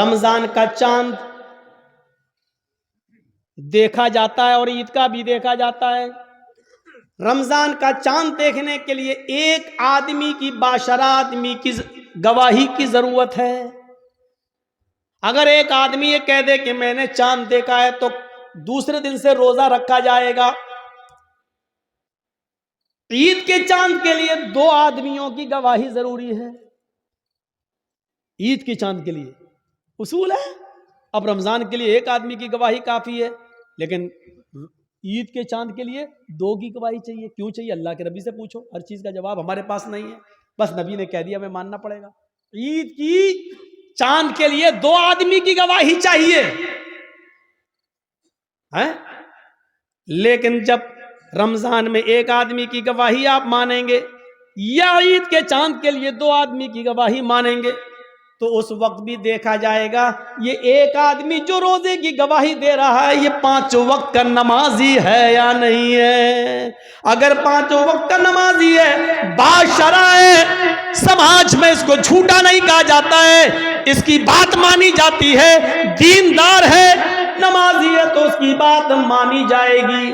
رمضان کا چاند دیکھا جاتا ہے اور عید کا بھی دیکھا جاتا ہے. رمضان کا چاند دیکھنے کے لیے ایک آدمی کی باشرہ آدمی کی گواہی کی ضرورت ہے. اگر ایک آدمی یہ کہہ دے کہ میں نے چاند دیکھا ہے تو دوسرے دن سے روزہ رکھا جائے گا. عید کے چاند کے لیے 2 آدمیوں کی گواہی ضروری ہے. عید کے چاند کے لیے اصول ہے. اب رمضان کے لیے ایک آدمی کی گواہی کافی ہے، لیکن عید کے چاند کے لیے 2 کی گواہی چاہیے. کیوں چاہیے؟ اللہ کے نبی سے پوچھو. ہر چیز کا جواب ہمارے پاس نہیں ہے، بس نبی نے کہہ دیا ہمیں ماننا پڑے گا. عید کی چاند کے لیے 2 آدمی کی گواہی چاہیے. لیکن جب رمضان میں ایک آدمی کی گواہی آپ مانیں گے یا عید کے چاند کے لیے 2 آدمی کی گواہی مانیں گے تو اس وقت بھی دیکھا جائے گا یہ ایک آدمی جو روزے کی گواہی دے رہا ہے یہ 5 وقت کا نمازی ہے یا نہیں ہے. اگر 5 وقت کا نمازی ہے، باشرع ہے، سماج میں اس کو جھوٹا نہیں کہا جاتا ہے، اس کی بات مانی جاتی ہے، دیندار ہے، نمازی ہے تو اس کی بات مانی جائے گی.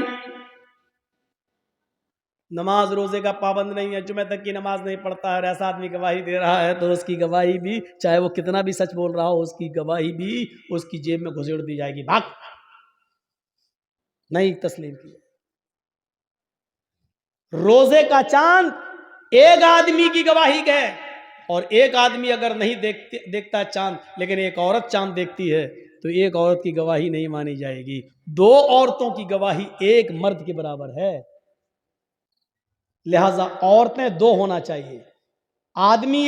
نماز روزے کا پابند نہیں ہے، جمعہ تک کی نماز نہیں پڑھتا ہے، ایسا آدمی گواہی دے رہا ہے تو اس کی گواہی بھی چاہے وہ کتنا بھی سچ بول رہا ہو اس کی گواہی بھی اس کی جیب میں گھسیڑ دی جائے گی. بھاگ نہیں تسلیم کیا. روزے کا چاند ایک آدمی کی گواہی ہے، اور ایک آدمی اگر نہیں دیکھتا چاند لیکن ایک عورت چاند دیکھتی ہے تو ایک عورت کی گواہی نہیں مانی جائے گی. 2 عورتوں کی گواہی ایک مرد کے برابر ہے، لہذا عورتیں 2 ہونا چاہیے. آدمی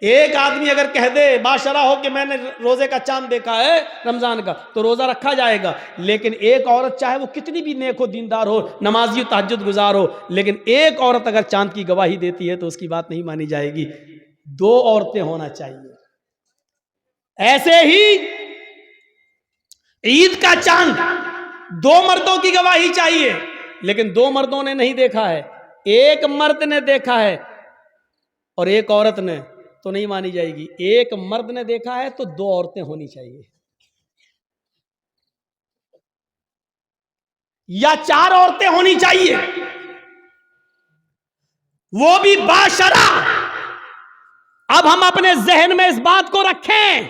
ایک آدمی اگر کہہ دے باشرہ ہو کہ میں نے روزے کا چاند دیکھا ہے رمضان کا تو روزہ رکھا جائے گا. لیکن ایک عورت چاہے وہ کتنی بھی نیک ہو، دیندار ہو، نمازی و تہجد گزار ہو، لیکن ایک عورت اگر چاند کی گواہی دیتی ہے تو اس کی بات نہیں مانی جائے گی. 2 عورتیں ہونا چاہیے. ایسے ہی عید کا چاند 2 مردوں کی گواہی چاہیے، لیکن 2 مردوں نے نہیں دیکھا ہے، ایک مرد نے دیکھا ہے اور ایک عورت نے، تو نہیں مانی جائے گی. ایک مرد نے دیکھا ہے تو 2 عورتیں ہونی چاہیے، یا 4 عورتیں ہونی چاہیے، وہ بھی باشرع. اب ہم اپنے ذہن میں اس بات کو رکھیں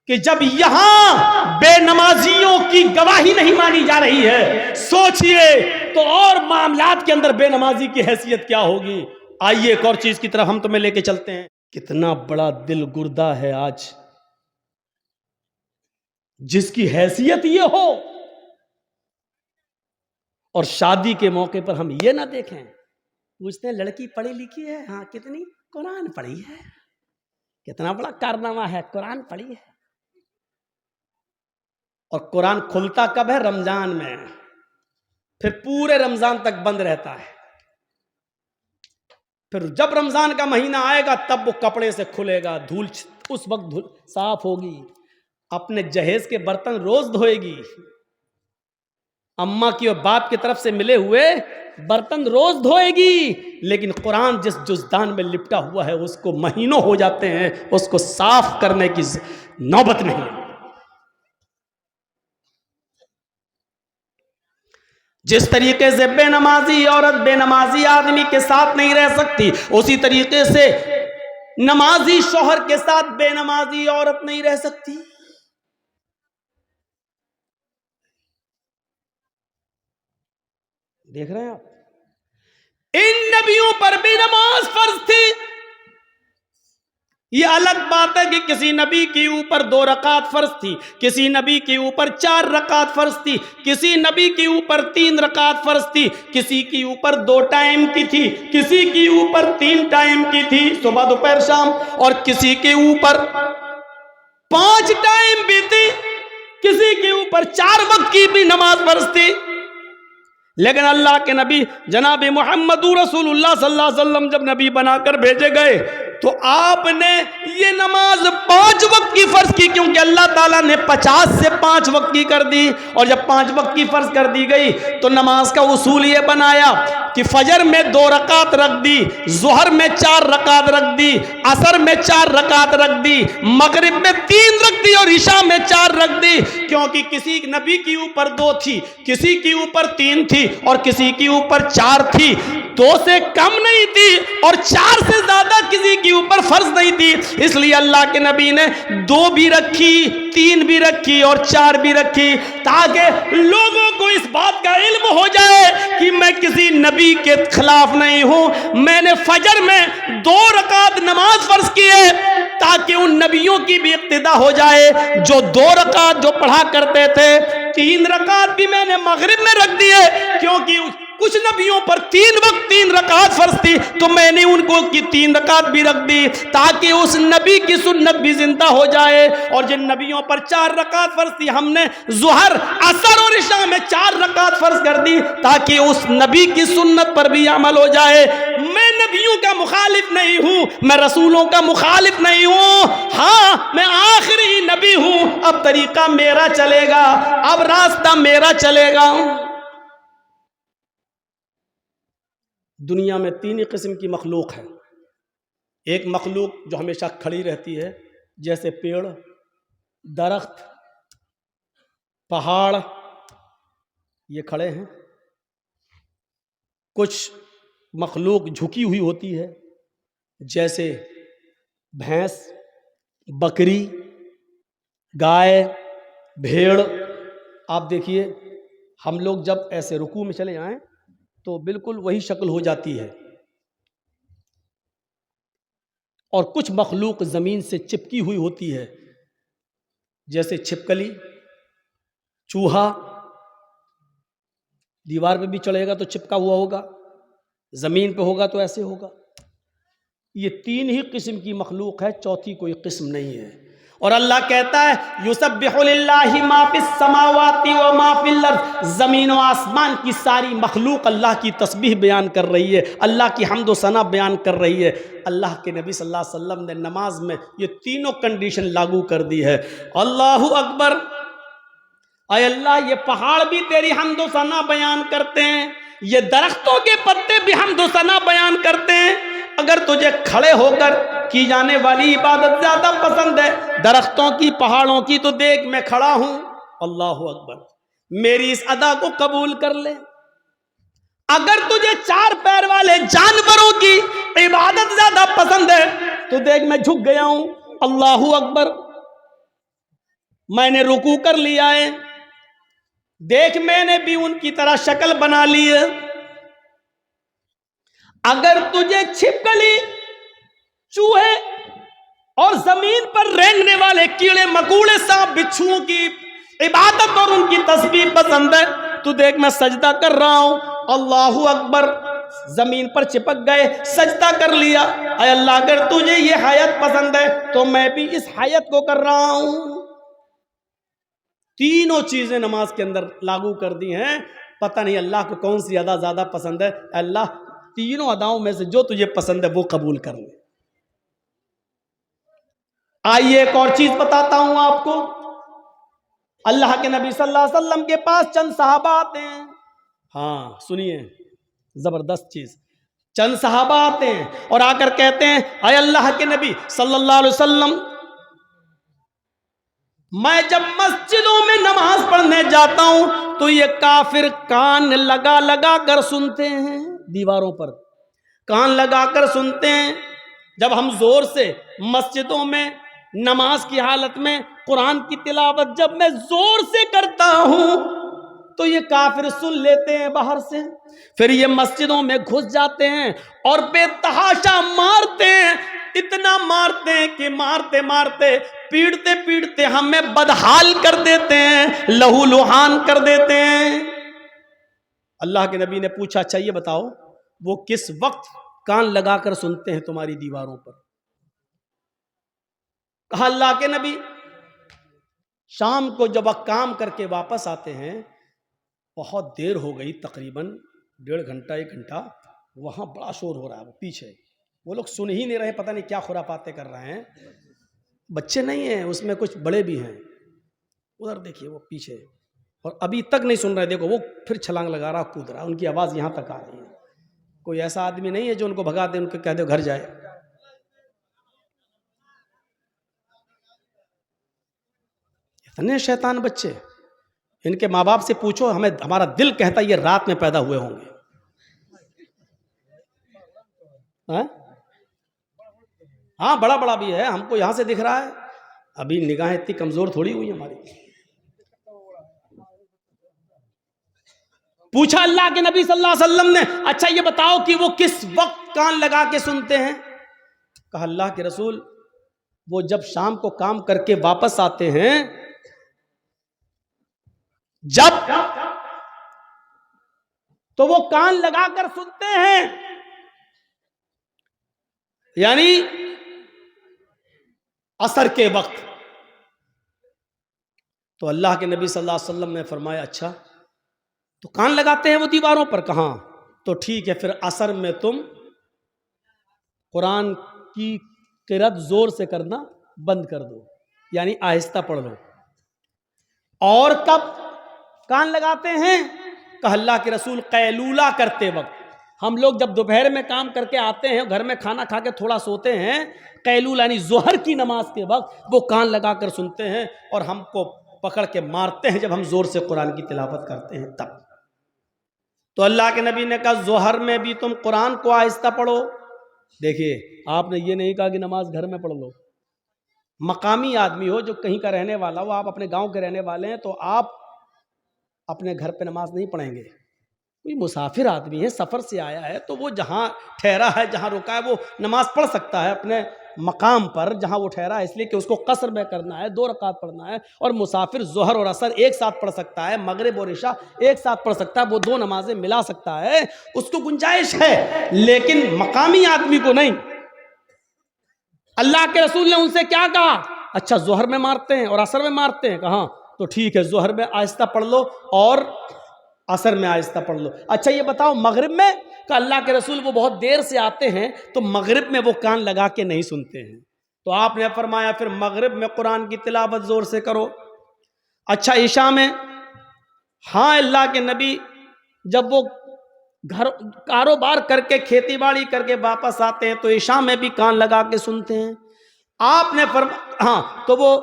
کہ جب یہاں بے نمازیوں کی گواہی نہیں مانی جا رہی ہے، سوچئے تو اور معاملات کے اندر بے نمازی کی حیثیت کیا ہوگی. آئیے ایک اور چیز کی طرف ہم تمہیں لے کے چلتے ہیں. کتنا بڑا دل گردہ ہے آج جس کی حیثیت یہ ہو اور شادی کے موقع پر ہم یہ نہ دیکھیں. پوچھتے ہیں لڑکی پڑھی لکھی ہے؟ ہاں. کتنی؟ قرآن پڑھی ہے. کتنا بڑا کارنامہ ہے، قرآن پڑھی ہے. اور قرآن کھلتا کب ہے؟ رمضان میں. پھر پورے رمضان تک بند رہتا ہے. پھر جب رمضان کا مہینہ آئے گا تب وہ کپڑے سے کھلے گا، دھول اس وقت صاف ہوگی، اپنے جہیز کے برتن روز دھوئے گی، اماں کی اور باپ کی طرف سے ملے ہوئے برتن روز دھوئے گی. لیکن قرآن جس جزدان میں لپٹا ہوا ہے اس کو مہینوں ہو جاتے ہیں اس کو صاف کرنے کی نوبت نہیں. جس طریقے سے بے نمازی عورت بے نمازی آدمی کے ساتھ نہیں رہ سکتی، اسی طریقے سے نمازی شوہر کے ساتھ بے نمازی عورت نہیں رہ سکتی. دیکھ رہے ہیں آپ، ان نبیوں پر بھی نماز فرض تھی. یہ الگ بات ہے کہ کسی نبی کے اوپر 2 رکعت فرض تھی، کسی نبی کے اوپر 4 رکعت فرض تھی، کسی نبی کے اوپر 3 رکعت فرض تھی، کسی کے اوپر 2 ٹائم کی تھی، کسی کے اوپر 3 ٹائم کی تھی، صبح دوپہر شام، اور کسی کے اوپر 5 ٹائم بھی تھی، کسی کے اوپر 4 وقت کی بھی نماز فرض تھی. لیکن اللہ کے نبی جناب محمد رسول اللہ صلی اللہ علیہ وسلم جب نبی بنا کر بھیجے گئے تو آپ نے یہ نماز 5 وقت کی فرض کی، کیونکہ اللہ تعالیٰ نے 50 سے 5 وقت کی کر دی، اور جب 5 وقت کی فرض کر دی گئی تو نماز کا اصول یہ بنایا کہ فجر میں 2 رکعت رکھ دی، ظہر میں 4 رکعت رکھ دی، عصر میں 4 رکعت رکھ دی، مغرب میں 3 رکھ دی، اور عشاء میں 4 رکھ دی، کیونکہ کسی نبی کی اوپر 2 تھی، کسی کی اوپر 3 تھی، اور کسی کی اوپر 4 تھی، 2 سے کم نہیں تھی اور 4 سے زیادہ کسی کی اوپر فرض نہیں تھی، اس لیے اللہ کے نبی نے 2 بھی رکھی، 3 بھی رکھی اور 4 بھی رکھی، تاکہ لوگوں کو اس بات کا علم ہو جائے کہ میں کسی نبی کے خلاف نہیں ہوں، میں نے فجر میں 2 رکعت نماز فرض کی ہے تاکہ ان نبیوں کی بھی اقتدا ہو جائے جو 2 رکعت جو پڑھا کرتے تھے، 3 رکعت بھی میں نے مغرب میں رکھ دیے، کیونکہ کچھ نبیوں پر 3 وقت 3 رکعت فرض تھی، تو میں نے ان کو کی 3 رکعت بھی رکھ دی تاکہ اس نبی کی سنت بھی زندہ ہو جائے، اور جن نبیوں پر 4 رکعت فرض تھی ہم نے ظہر، عصر اور عشاء میں 4 رکعت فرض کر دی تاکہ اس نبی کی سنت پر بھی عمل ہو جائے۔ میں نبیوں کا مخالف نہیں ہوں، میں رسولوں کا مخالف نہیں ہوں، ہاں میں آخری نبی ہوں، اب طریقہ میرا چلے گا، اب راستہ میرا چلے گا۔ دنیا میں 3 ہی قسم کی مخلوق ہے، ایک مخلوق جو ہمیشہ کھڑی رہتی ہے جیسے پیڑ، درخت، پہاڑ، یہ کھڑے ہیں، کچھ مخلوق جھکی ہوئی ہوتی ہے جیسے بھینس، بکری، گائے، بھیڑ۔ آپ دیکھیے ہم لوگ جب ایسے رکوع میں چلے آئیں تو بالکل وہی شکل ہو جاتی ہے، اور کچھ مخلوق زمین سے چپکی ہوئی ہوتی ہے جیسے چھپکلی، چوہا، دیوار پہ بھی چڑھے گا تو چپکا ہوا ہوگا، زمین پہ ہوگا تو ایسے ہوگا۔ یہ 3 ہی قسم کی مخلوق ہے، چوتھی کوئی قسم نہیں ہے۔ اور اللہ کہتا ہے یسبح للہ ما فی السماوات و ما فی الارض، زمین و آسمان کی ساری مخلوق اللہ کی تسبیح بیان کر رہی ہے، اللہ کی حمد و ثنا بیان کر رہی ہے۔ اللہ کے نبی صلی اللہ علیہ وسلم نے نماز میں یہ تینوں کنڈیشن لاگو کر دی ہے۔ اللہ اکبر، اے اللہ یہ پہاڑ بھی تیری حمد و ثنا بیان کرتے ہیں، یہ درختوں کے پتے بھی حمد و ثنا بیان کرتے ہیں۔ اگر تجھے کھڑے ہو کر کی جانے والی عبادت زیادہ پسند ہے درختوں کی، پہاڑوں کی، تو دیکھ میں کھڑا ہوں، اللہ اکبر، میری اس ادا کو قبول کر لے۔ اگر تجھے 4 پیر والے جانوروں کی عبادت زیادہ پسند ہے تو دیکھ میں جھک گیا ہوں، اللہ اکبر، میں نے رکوع کر لیا ہے، دیکھ میں نے بھی ان کی طرح شکل بنا لی ہے۔ اگر تجھے چھپکلی، چوہے اور زمین پر رینگنے والے کیڑے مکوڑے، سانپ بچھوؤں کی عبادت اور ان کی تسبیح پسند ہے تو دیکھ میں سجدہ کر رہا ہوں، اللہ اکبر، زمین پر چپک گئے، سجدہ کر لیا۔ اے اللہ اگر تجھے یہ حیات پسند ہے تو میں بھی اس حیات کو کر رہا ہوں۔ تینوں چیزیں نماز کے اندر لاگو کر دی ہیں، پتہ نہیں اللہ کو کون سی ادا زیادہ پسند ہے۔ اللہ تینوں اداؤں میں سے جو تجھے پسند ہے وہ قبول کر لے۔ آئیے ایک اور چیز بتاتا ہوں آپ کو، اللہ کے نبی صلی اللہ علیہ وسلم کے پاس چند صحابہ آتے ہیں، ہاں سنیے زبردست چیز، چند صحابہ آتے ہیں اور آ کر کہتے ہیں اے اللہ کے نبی صلی اللہ علیہ وسلم، میں جب مسجدوں میں نماز پڑھنے جاتا ہوں تو یہ کافر کان لگا لگا کر سنتے ہیں، دیواروں پر کان لگا کر سنتے ہیں۔ جب ہم زور سے مسجدوں میں نماز کی حالت میں قرآن کی تلاوت جب میں زور سے کرتا ہوں تو یہ کافر سن لیتے ہیں باہر سے، پھر یہ مسجدوں میں گھس جاتے ہیں اور بے تحاشا مارتے ہیں، اتنا مارتے ہیں کہ مارتے مارتے پیڑتے پیڑتے ہمیں بدحال کر دیتے ہیں، لہو لہان کر دیتے ہیں۔ اللہ کے نبی نے پوچھا اچھا یہ بتاؤ وہ کس وقت کان لگا کر سنتے ہیں تمہاری دیواروں پر؟ کہا اللہ کے نبی شام کو جب کام کر کے واپس آتے ہیں بہت دیر ہو گئی، تقریباً 1.5 گھنٹہ 1 گھنٹہ، وہاں بڑا شور ہو رہا ہے، وہ پیچھے وہ لوگ سن ہی نہیں رہے، پتہ نہیں کیا خرافاتیں کر رہے ہیں. بچے نہیں ہیں اس میں، کچھ بڑے بھی ہیں. ادھر دیکھیے وہ پیچھے، اور ابھی تک نہیں سن رہے. دیکھو وہ پھر چھلانگ لگا رہا، کود رہا، ان کی آواز یہاں تک آ رہی ہے. کوئی ایسا آدمی نہیں ہے جو ان کو بھگا دے، ان کو کہہ دے گھر جائے. اتنے شیطان بچے. ان کے ماں باپ سے پوچھو، ہمارا دل کہتا ہے یہ رات میں پیدا ہوئے ہوں گے. ہاں بڑا بڑا بھی ہے، ہم کو یہاں سے دکھ رہا ہے. ابھی نگاہیں اتنی کمزور تھوڑی ہوئی ہماری. پوچھا اللہ کے نبی صلی اللہ علیہ وسلم نے، اچھا یہ بتاؤ کہ وہ کس وقت کان لگا کے سنتے ہیں؟ کہا اللہ کے رسول وہ جب شام کو کام کر کے واپس آتے ہیں، جب تو وہ کان لگا کر سنتے ہیں. یعنی عصر کے وقت. تو اللہ کے نبی صلی اللہ علیہ وسلم نے فرمایا اچھا تو کان لگاتے ہیں وہ دیواروں پر؟ کہاں. تو ٹھیک ہے پھر عصر میں تم قرآن کی قرأت زور سے کرنا بند کر دو، یعنی آہستہ پڑھ لو. اور کب کان لگاتے ہیں؟ کہ اللہ کے رسول قیلولہ کرتے وقت. ہم لوگ جب دوپہر میں کام کر کے آتے ہیں، گھر میں کھانا کھا کے تھوڑا سوتے ہیں، قیلولہ یعنی ظہر کی نماز کے وقت وہ کان لگا کر سنتے ہیں، اور ہم کو پکڑ کے مارتے ہیں جب ہم زور سے قرآن کی تلاوت کرتے ہیں تب. تو اللہ کے نبی نے کہا ظہر میں بھی تم قرآن کو آہستہ پڑھو. دیکھیے آپ نے یہ نہیں کہا کہ نماز گھر میں پڑھ لو. مقامی آدمی ہو، جو کہیں کا رہنے والا ہو، آپ اپنے گاؤں کے رہنے والے ہیں، تو آپ اپنے گھر پہ نماز نہیں پڑھیں گے. کوئی مسافر آدمی ہے، سفر سے آیا ہے، تو وہ جہاں ٹھہرا ہے، جہاں رکا ہے، وہ نماز پڑھ سکتا ہے اپنے مقام پر جہاں وہ ٹھہرا ہے، اس لیے کہ اس کو قصر میں کرنا ہے، 2 رکعت پڑھنا ہے. اور مسافر ظہر اور عصر ایک ساتھ پڑھ سکتا ہے، مغرب اور عشاء ایک ساتھ پڑھ سکتا ہے، وہ 2 نمازیں ملا سکتا ہے، اس کو گنجائش ہے. لیکن مقامی آدمی کو نہیں. اللہ کے رسول نے ان سے کیا کہا؟ اچھا ظہر میں مارتے ہیں اور عصر میں مارتے ہیں؟ کہاں. تو ٹھیک ہے ظہر میں آہستہ پڑھ لو اور عصر میں آہستہ پڑھ لو. اچھا یہ بتاؤ مغرب میں؟ کہ اللہ کے رسول وہ بہت دیر سے آتے ہیں، تو مغرب میں وہ کان لگا کے نہیں سنتے ہیں. تو آپ نے فرمایا پھر مغرب میں قرآن کی تلاوت زور سے کرو. اچھا عشاء میں؟ ہاں اللہ کے نبی جب وہ گھر کاروبار کر کے کھیتی باڑی کر کے واپس آتے ہیں تو عشاء میں بھی کان لگا کے سنتے ہیں. آپ نے ہاں تو وہ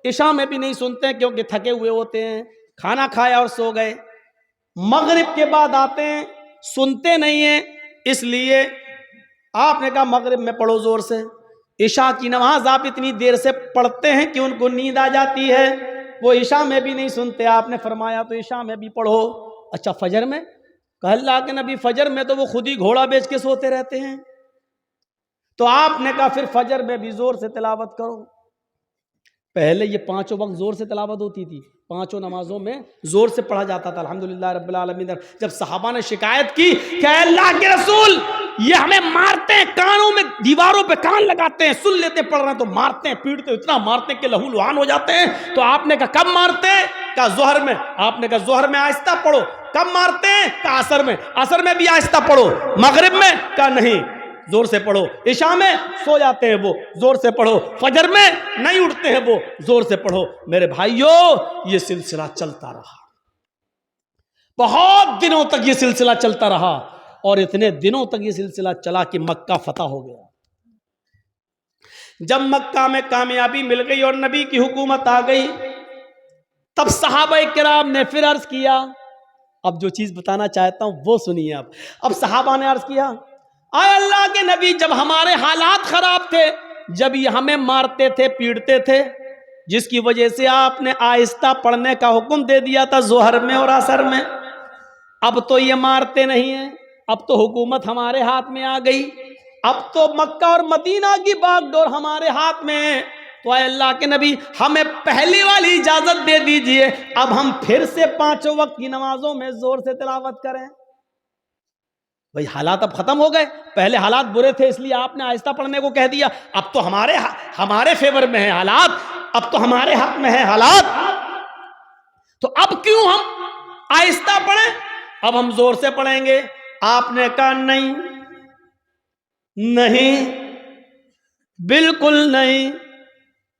عشاء میں بھی نہیں سنتے ہیں کیونکہ تھکے ہوئے ہوتے ہیں، کھانا کھایا اور سو گئے. مغرب کے بعد آتے ہیں، سنتے نہیں ہیں، اس لیے آپ نے کہا مغرب میں پڑھو زور سے. عشاء کی نماز آپ اتنی دیر سے پڑھتے ہیں کہ ان کو نیند آ جاتی ہے، وہ عشاء میں بھی نہیں سنتے. آپ نے فرمایا تو عشاء میں بھی پڑھو. اچھا فجر میں؟ کہ اللہ کے نبی فجر میں تو وہ خود ہی گھوڑا بیچ کے سوتے رہتے ہیں. تو آپ نے کہا پھر فجر میں بھی زور سے تلاوت کرو. پہلے یہ 5 وقت زور سے تلاوت ہوتی تھی، 5 نمازوں میں زور سے پڑھا جاتا تھا. الحمدللہ رب العالمین. جب صحابہ نے شکایت کی کہ اے اللہ کے رسول یہ ہمیں مارتے ہیں، کانوں میں دیواروں پہ کان لگاتے ہیں، سن لیتے پڑھ رہے ہیں تو مارتے ہیں، پیٹتے اتنا مارتے ہیں کہ لہو لہان ہو جاتے ہیں. تو آپ نے کہا کب مارتے ہیں؟ کہا ظہر میں. آپ نے کہا ظہر میں آہستہ پڑھو. کب مارتے ہیں؟ کہا عصر میں. عصر میں بھی آہستہ پڑھو. مغرب میں؟ کہا نہیں زور سے پڑھو. عشاء میں سو جاتے ہیں وہ، زور سے پڑھو. فجر میں نہیں اٹھتے ہیں وہ، زور سے پڑھو. میرے بھائیو یہ سلسلہ چلتا رہا، بہت دنوں تک یہ سلسلہ چلتا رہا، اور اتنے دنوں تک یہ سلسلہ چلا کہ مکہ فتح ہو گیا. جب مکہ میں کامیابی مل گئی اور نبی کی حکومت آ گئی، تب صحابہ کرام نے پھر عرض کیا. اب جو چیز بتانا چاہتا ہوں وہ سنیے. اب صحابہ نے عرض کیا اے اللہ کے نبی جب ہمارے حالات خراب تھے، جب یہ ہمیں مارتے تھے پیٹتے تھے، جس کی وجہ سے آپ نے آہستہ پڑھنے کا حکم دے دیا تھا ظہر میں اور عصر میں، اب تو یہ مارتے نہیں ہیں، اب تو حکومت ہمارے ہاتھ میں آ گئی، اب تو مکہ اور مدینہ کی باغ ڈور ہمارے ہاتھ میں ہے، تو اے اللہ کے نبی ہمیں پہلی والی اجازت دے دیجئے، اب ہم پھر سے 5 وقت کی نمازوں میں زور سے تلاوت کریں. بھئی حالات اب ختم ہو گئے، پہلے حالات برے تھے اس لیے آپ نے آہستہ پڑھنے کو کہہ دیا، اب تو ہمارے فیور میں ہے حالات، اب تو ہمارے حق میں ہے حالات، تو اب کیوں ہم آہستہ پڑھیں، اب ہم زور سے پڑھیں گے۔ آپ نے کہا نہیں نہیں، بالکل نہیں۔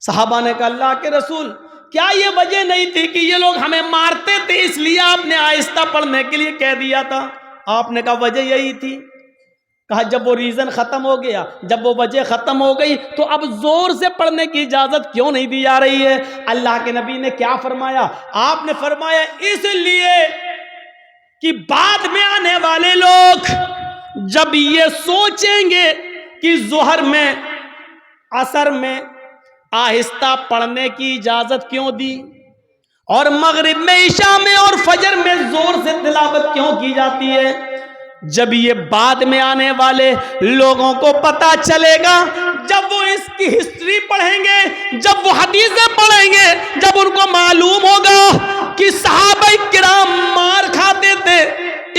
صحابہ نے کہا اللہ کے رسول، کیا یہ وجہ نہیں تھی کہ یہ لوگ ہمیں مارتے تھے اس لیے آپ نے آہستہ پڑھنے کے لیے کہہ دیا تھا؟ آپ نے کہا وجہ یہی تھی۔ کہا جب وہ ریزن ختم ہو گیا، جب وہ وجہ ختم ہو گئی تو اب زور سے پڑھنے کی اجازت کیوں نہیں دی جا رہی ہے؟ اللہ کے نبی نے کیا فرمایا؟ آپ نے فرمایا اس لیے کہ بعد میں آنے والے لوگ جب یہ سوچیں گے کہ ظہر میں عصر میں آہستہ پڑھنے کی اجازت کیوں دی، اور مغرب میں عشاء میں اور فجر میں زور سے تلاوت کیوں کی جاتی ہے، جب یہ بعد میں آنے والے لوگوں کو پتا چلے گا، جب وہ اس کی ہسٹری پڑھیں گے، جب وہ حدیثیں پڑھیں گے، جب ان کو معلوم ہوگا کہ صحابہ کرام مار کھاتے تھے،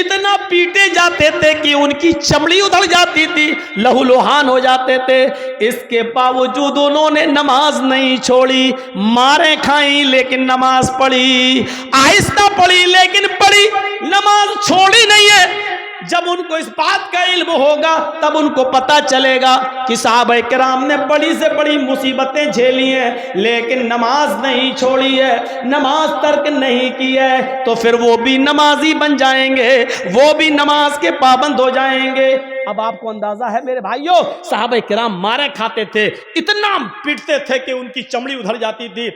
اتنا پیٹے جاتے تھے کہ ان کی چمڑی ادھڑ جاتی تھی، لہو لوہان ہو جاتے تھے، اس کے باوجود انہوں نے نماز نہیں چھوڑی، ماریں کھائیں لیکن نماز پڑھی، آہستہ پڑھی لیکن پڑھی، نماز چھوڑی نہیں ہے۔ جب ان کو اس بات کا علم ہوگا تب ان کو پتا چلے گا کہ صحابہ کرام نے بڑی سے بڑی مصیبتیں جھیلی ہیں لیکن نماز نہیں چھوڑی ہے، نماز ترک نہیں کی ہے، تو پھر وہ بھی نمازی بن جائیں گے، وہ بھی نماز کے پابند ہو جائیں گے۔ اب آپ کو اندازہ ہے میرے بھائیوں، صحابہ کرام مارے کھاتے تھے، اتنا پیٹتے تھے کہ ان کی چمڑی ادھر جاتی تھی،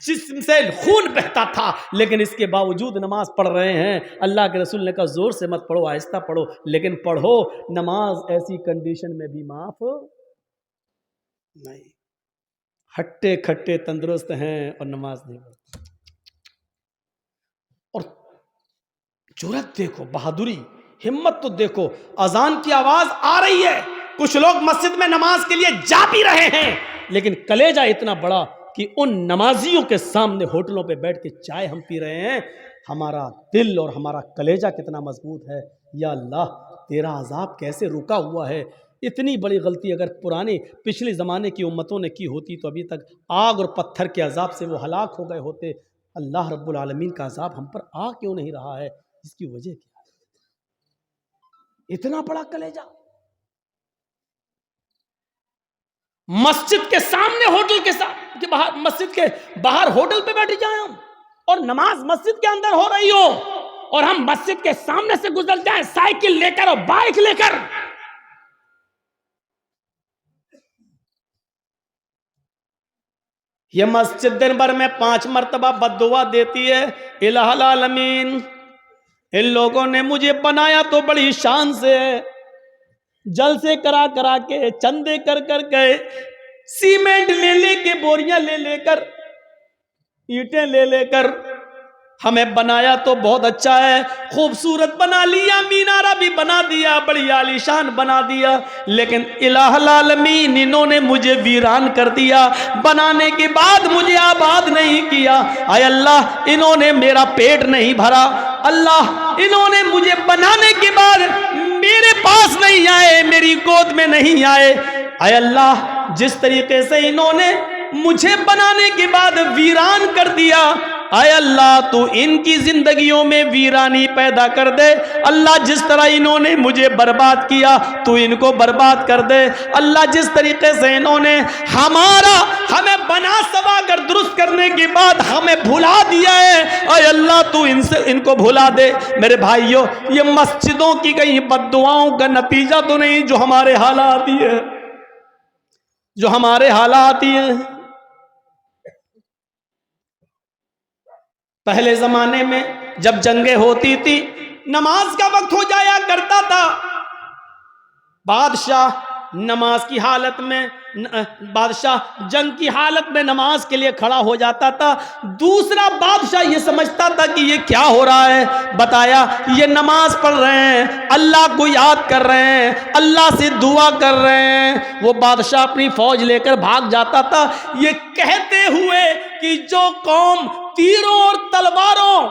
جسم سے خون بہتا تھا، لیکن اس کے باوجود نماز پڑھ رہے ہیں۔ اللہ کے رسول نے کہا زور سے مت پڑھو، آہستہ پڑھو، لیکن پڑھو۔ نماز ایسی کنڈیشن میں بھی معاف نہیں۔ ہٹے کھٹے تندرست ہیں اور نماز نہیں پڑھتے، اور جرأت دیکھو، بہادری، ہمت تو دیکھو۔ اذان کی آواز آ رہی ہے، کچھ لوگ مسجد میں نماز کے لیے جا بھی رہے ہیں، لیکن کلیجہ اتنا بڑا کہ ان نمازیوں کے سامنے ہوٹلوں پہ بیٹھ کے چائے ہم پی رہے ہیں۔ ہمارا دل اور ہمارا کلیجہ کتنا مضبوط ہے۔ یا اللہ، تیرا عذاب کیسے رکا ہوا ہے۔ اتنی بڑی غلطی اگر پچھلے زمانے کی امتوں نے کی ہوتی تو ابھی تک آگ اور پتھر کے عذاب سے وہ ہلاک ہو گئے ہوتے۔ اللہ رب العالمین کا عذاب ہم پر آ کیوں نہیں رہا ہے؟ اس کی وجہ کیا ہے؟ اتنا بڑا کلیجہ، مسجد کے سامنے ہوٹل کے باہر، مسجد کے باہر ہوٹل پہ بیٹھ جائیں ہم، اور نماز مسجد کے اندر ہو رہی ہو، اور ہم مسجد کے سامنے سے گزر جائیں سائیکل لے کر اور بائک لے کر۔ یہ مسجد دن بھر میں 5 مرتبہ بد دعا دیتی ہے، الہ العالمین، ان لوگوں نے مجھے بنایا تو بڑی شان سے، جلسے کرا کرا کے، چندے کر کر کے، سیمنٹ لے لے کے، بوریاں لے لے کر، اینٹیں لے لے کر ہمیں بنایا تو بہت اچھا ہے، خوبصورت بنا لیا، مینارہ بھی بنا دیا، بڑی عالی شان بنا دیا، لیکن الہ العالمین انہوں نے مجھے ویران کر دیا، بنانے کے بعد مجھے آباد نہیں کیا۔ اے اللہ، انہوں نے میرا پیٹ نہیں بھرا، اللہ انہوں نے مجھے بنانے کے بعد میرے پاس نہیں آئے، میری گود میں نہیں آئے۔ اے اللہ، جس طریقے سے انہوں نے مجھے بنانے کے بعد ویران کر دیا، اے اللہ تو ان کی زندگیوں میں ویرانی پیدا کر دے۔ اللہ جس طرح انہوں نے مجھے برباد کیا تو ان کو برباد کر دے۔ اللہ جس طریقے سے انہوں نے ہمیں بنا سوا کر درست کرنے کے بعد ہمیں بھلا دیا ہے، اے اللہ تو ان کو بھلا دے۔ میرے بھائیوں، یہ مسجدوں کی کہیں بد دعاؤں کا نتیجہ تو نہیں جو ہمارے حالات ہی ہے، جو ہمارے حالات ہی ہیں۔ پہلے زمانے میں جب جنگیں ہوتی تھی، نماز کا وقت ہو جایا کرتا تھا، بادشاہ جنگ کی حالت میں نماز کے لیے کھڑا ہو جاتا تھا۔ دوسرا بادشاہ یہ سمجھتا تھا کہ یہ کیا ہو رہا ہے، بتایا یہ نماز پڑھ رہے ہیں، اللہ کو یاد کر رہے ہیں، اللہ سے دعا کر رہے ہیں۔ وہ بادشاہ اپنی فوج لے کر بھاگ جاتا تھا، یہ کہتے ہوئے کہ جو قوم تیروں اور تلواروں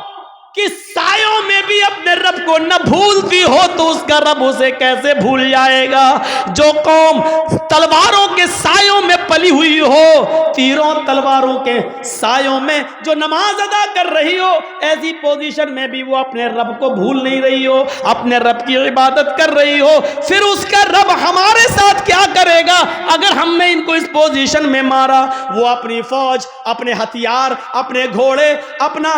کہ سایوں میں بھی اپنے رب کو نہ بھولتی ہو تو اس کا رب اسے کیسے بھول جائے گا؟ جو قوم تلواروں کے سایوں میں پلی ہوئی ہو، تیروں تلواروں کے سایوں میں جو نماز ادا کر رہی ہو، ایسی پوزیشن میں بھی وہ اپنے رب کو بھول نہیں رہی ہو، اپنے رب کی عبادت کر رہی ہو، پھر اس کا رب ہمارے ساتھ کیا کرے گا اگر ہم نے ان کو اس پوزیشن میں مارا؟ وہ اپنی فوج، اپنے ہتھیار، اپنے گھوڑے، اپنا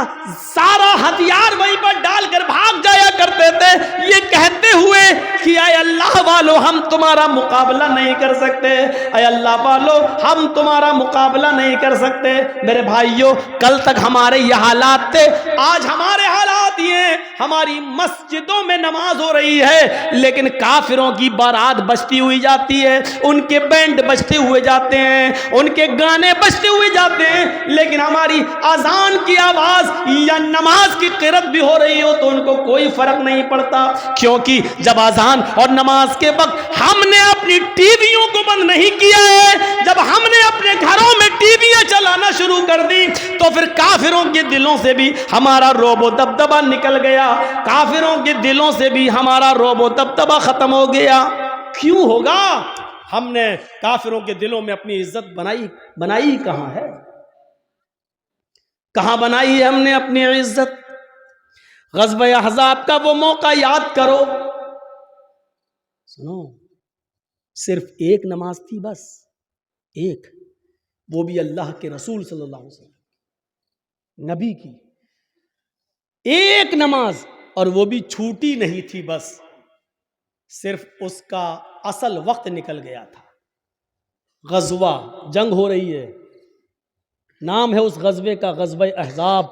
سارا ہتھیار وہیں پر ڈال کر بھاگ جایا کرتے تھے، یہ کہتے ہوئے کہ اے اللہ والو ہم تمہارا مقابلہ نہیں کر سکتے، اے اللہ والو ہم تمہارا مقابلہ نہیں کر سکتے۔ میرے بھائیوں، کل تک ہمارے یہ حالات تھے، آج ہمارے حالات یہ ہیں، ہماری مسجدوں میں نماز ہو رہی ہے لیکن کافروں کی بارات بجتی ہوئی جاتی ہے، ان کے بینڈ بجتے ہوئے جاتے ہیں، ان کے گانے بجتے ہوئے جاتے ہیں، لیکن ہماری اذان کی آواز یا نماز کی قرات بھی ہو رہی ہو تو ان کو کوئی فرق نہیں پڑتا، کیونکہ جب اذان اور نماز کے وقت ہم نے اپنی ٹی ویوں کو بند نہیں کیا ہے، جب ہم نے اپنے گھروں میں ٹی ویاں چلانا شروع کر دی تو پھر کافروں کے دلوں سے بھی ہمارا رعب و دبدبہ نکل گیا، کافروں کے دلوں سے بھی ہمارا رعب و دبدبہ ختم ہو گیا۔ کیوں ہوگا؟ ہم نے کافروں کے دلوں میں اپنی عزت بنائی کہاں ہے؟ کہاں بنائی ہے ہم نے اپنی عزت؟ غزوہ احزاب کا وہ موقع یاد کرو، سنو، صرف ایک نماز تھی، بس ایک، وہ بھی اللہ کے رسول صلی اللہ علیہ وسلم نبی کی ایک نماز، اور وہ بھی چھوٹی نہیں تھی، بس صرف اس کا اصل وقت نکل گیا تھا۔ غزوہ، جنگ ہو رہی ہے، نام ہے اس غزوے کا غزوہ احزاب۔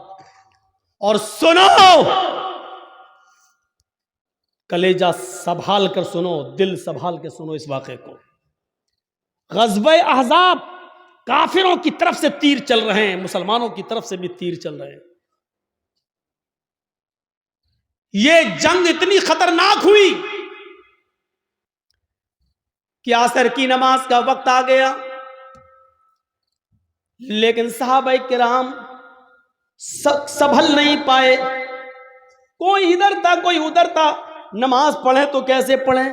اور سنو، کلیجہ سنبھال کر سنو، دل سنبھال کے سنو اس واقعے کو۔ غزوہ احزاب، کافروں کی طرف سے تیر چل رہے ہیں، مسلمانوں کی طرف سے بھی تیر چل رہے ہیں۔ یہ جنگ اتنی خطرناک ہوئی کہ عصر کی نماز کا وقت آ گیا، لیکن صحابہ کرام سنبھل نہیں پائے، کوئی ادھر تھا کوئی ادھر تھا، نماز پڑھیں تو کیسے پڑھیں؟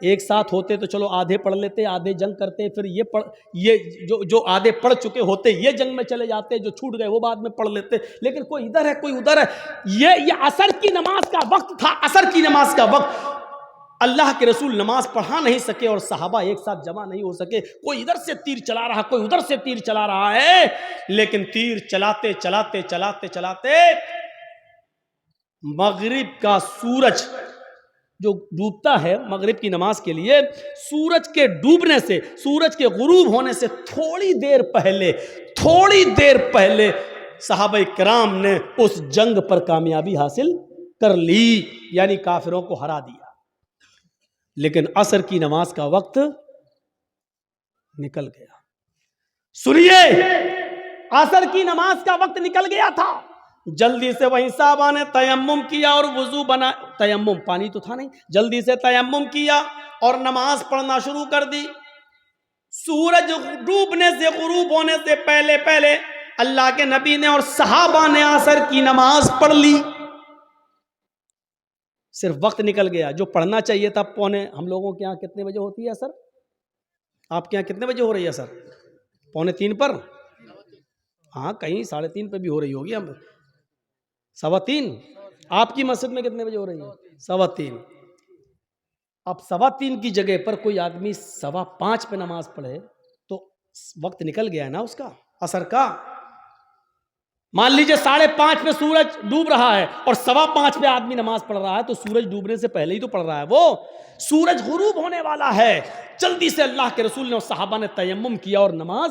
ایک ساتھ ہوتے تو چلو آدھے پڑھ لیتے، آدھے جنگ کرتے، پھر یہ جو آدھے پڑھ چکے ہوتے یہ جنگ میں چلے جاتے، جو چھوٹ گئے وہ بعد میں پڑھ لیتے، لیکن کوئی ادھر ہے کوئی ادھر ہے۔ یہ عصر کی نماز کا وقت تھا، عصر کی نماز کا وقت، اللہ کے رسول نماز پڑھا نہیں سکے اور صحابہ ایک ساتھ جمع نہیں ہو سکے، کوئی ادھر سے تیر چلا رہا، کوئی ادھر سے تیر چلا رہا ہے، لیکن تیر چلاتے چلاتے چلاتے چلاتے مغرب کا سورج جو ڈوبتا ہے مغرب کی نماز کے لیے، سورج کے ڈوبنے سے، سورج کے غروب ہونے سے تھوڑی دیر پہلے صحابہ کرام نے اس جنگ پر کامیابی حاصل کر لی، یعنی کافروں کو ہرا دیا، لیکن عصر کی نماز کا وقت نکل گیا۔ سنیے، عصر کی نماز کا وقت نکل گیا تھا، جلدی سے وہیں صحابہ نے تیمم کیا اور وضو بنا، تیمم پانی تو تھا نہیں، جلدی سے تیمم کیا اور نماز پڑھنا شروع کر دی۔ سورج ڈوبنے سے، غروب ہونے سے پہلے پہلے اللہ کے نبی نے اور صحابہ نے عصر کی نماز پڑھ لی، صرف وقت نکل گیا جو پڑھنا چاہیے تھا پونے، ہم لوگوں کے یہاں کتنے بجے ہوتی ہے عصر؟ آپ کے یہاں کتنے بجے ہو رہی ہے عصر؟ 2:45 پر؟ ہاں، کہیں 3:30 پہ بھی ہو رہی ہوگی، ہم 3:15۔ آپ کی مسجد میں کتنے بجے ہو رہی ہے؟ 3:15۔ اب 3:15 کی جگہ پر کوئی آدمی 5:15 پہ نماز پڑھے تو وقت نکل گیا ہے نا اس کا، عصر کا۔ مان لیجئے 5:30 پہ سورج ڈوب رہا ہے اور 5:15 پہ آدمی نماز پڑھ رہا ہے تو سورج ڈوبنے سے پہلے ہی تو پڑھ رہا ہے، وہ سورج غروب ہونے والا ہے۔ جلدی سے اللہ کے رسول نے اور صحابہ نے تیمم کیا اور نماز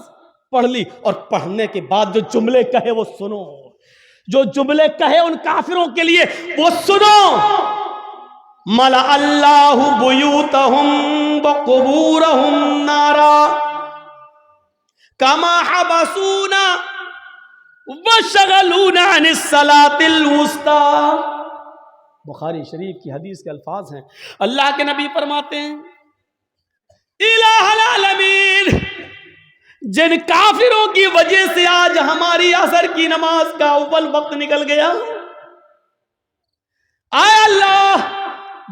پڑھ لی، اور پڑھنے کے بعد جو جملے کہے وہ سنو، جو جملے کہے ان کافروں کے لیے وہ سنو۔ مَلَأَ اللَّهُ بُيُوتَهُمْ وَقُبُورَهُمْ نَارًا كَمَا حَبَسُونَا وَشَغَلُونَا عَنِ الصَّلَاةِ الْوُسْطَىٰ۔ بخاری شریف کی حدیث کے الفاظ ہیں، اللہ کے نبی فرماتے ہیں، الہ العالمین، جن کافروں کی وجہ سے آج ہماری عصر کی نماز کا اول وقت نکل گیا، آئے اللہ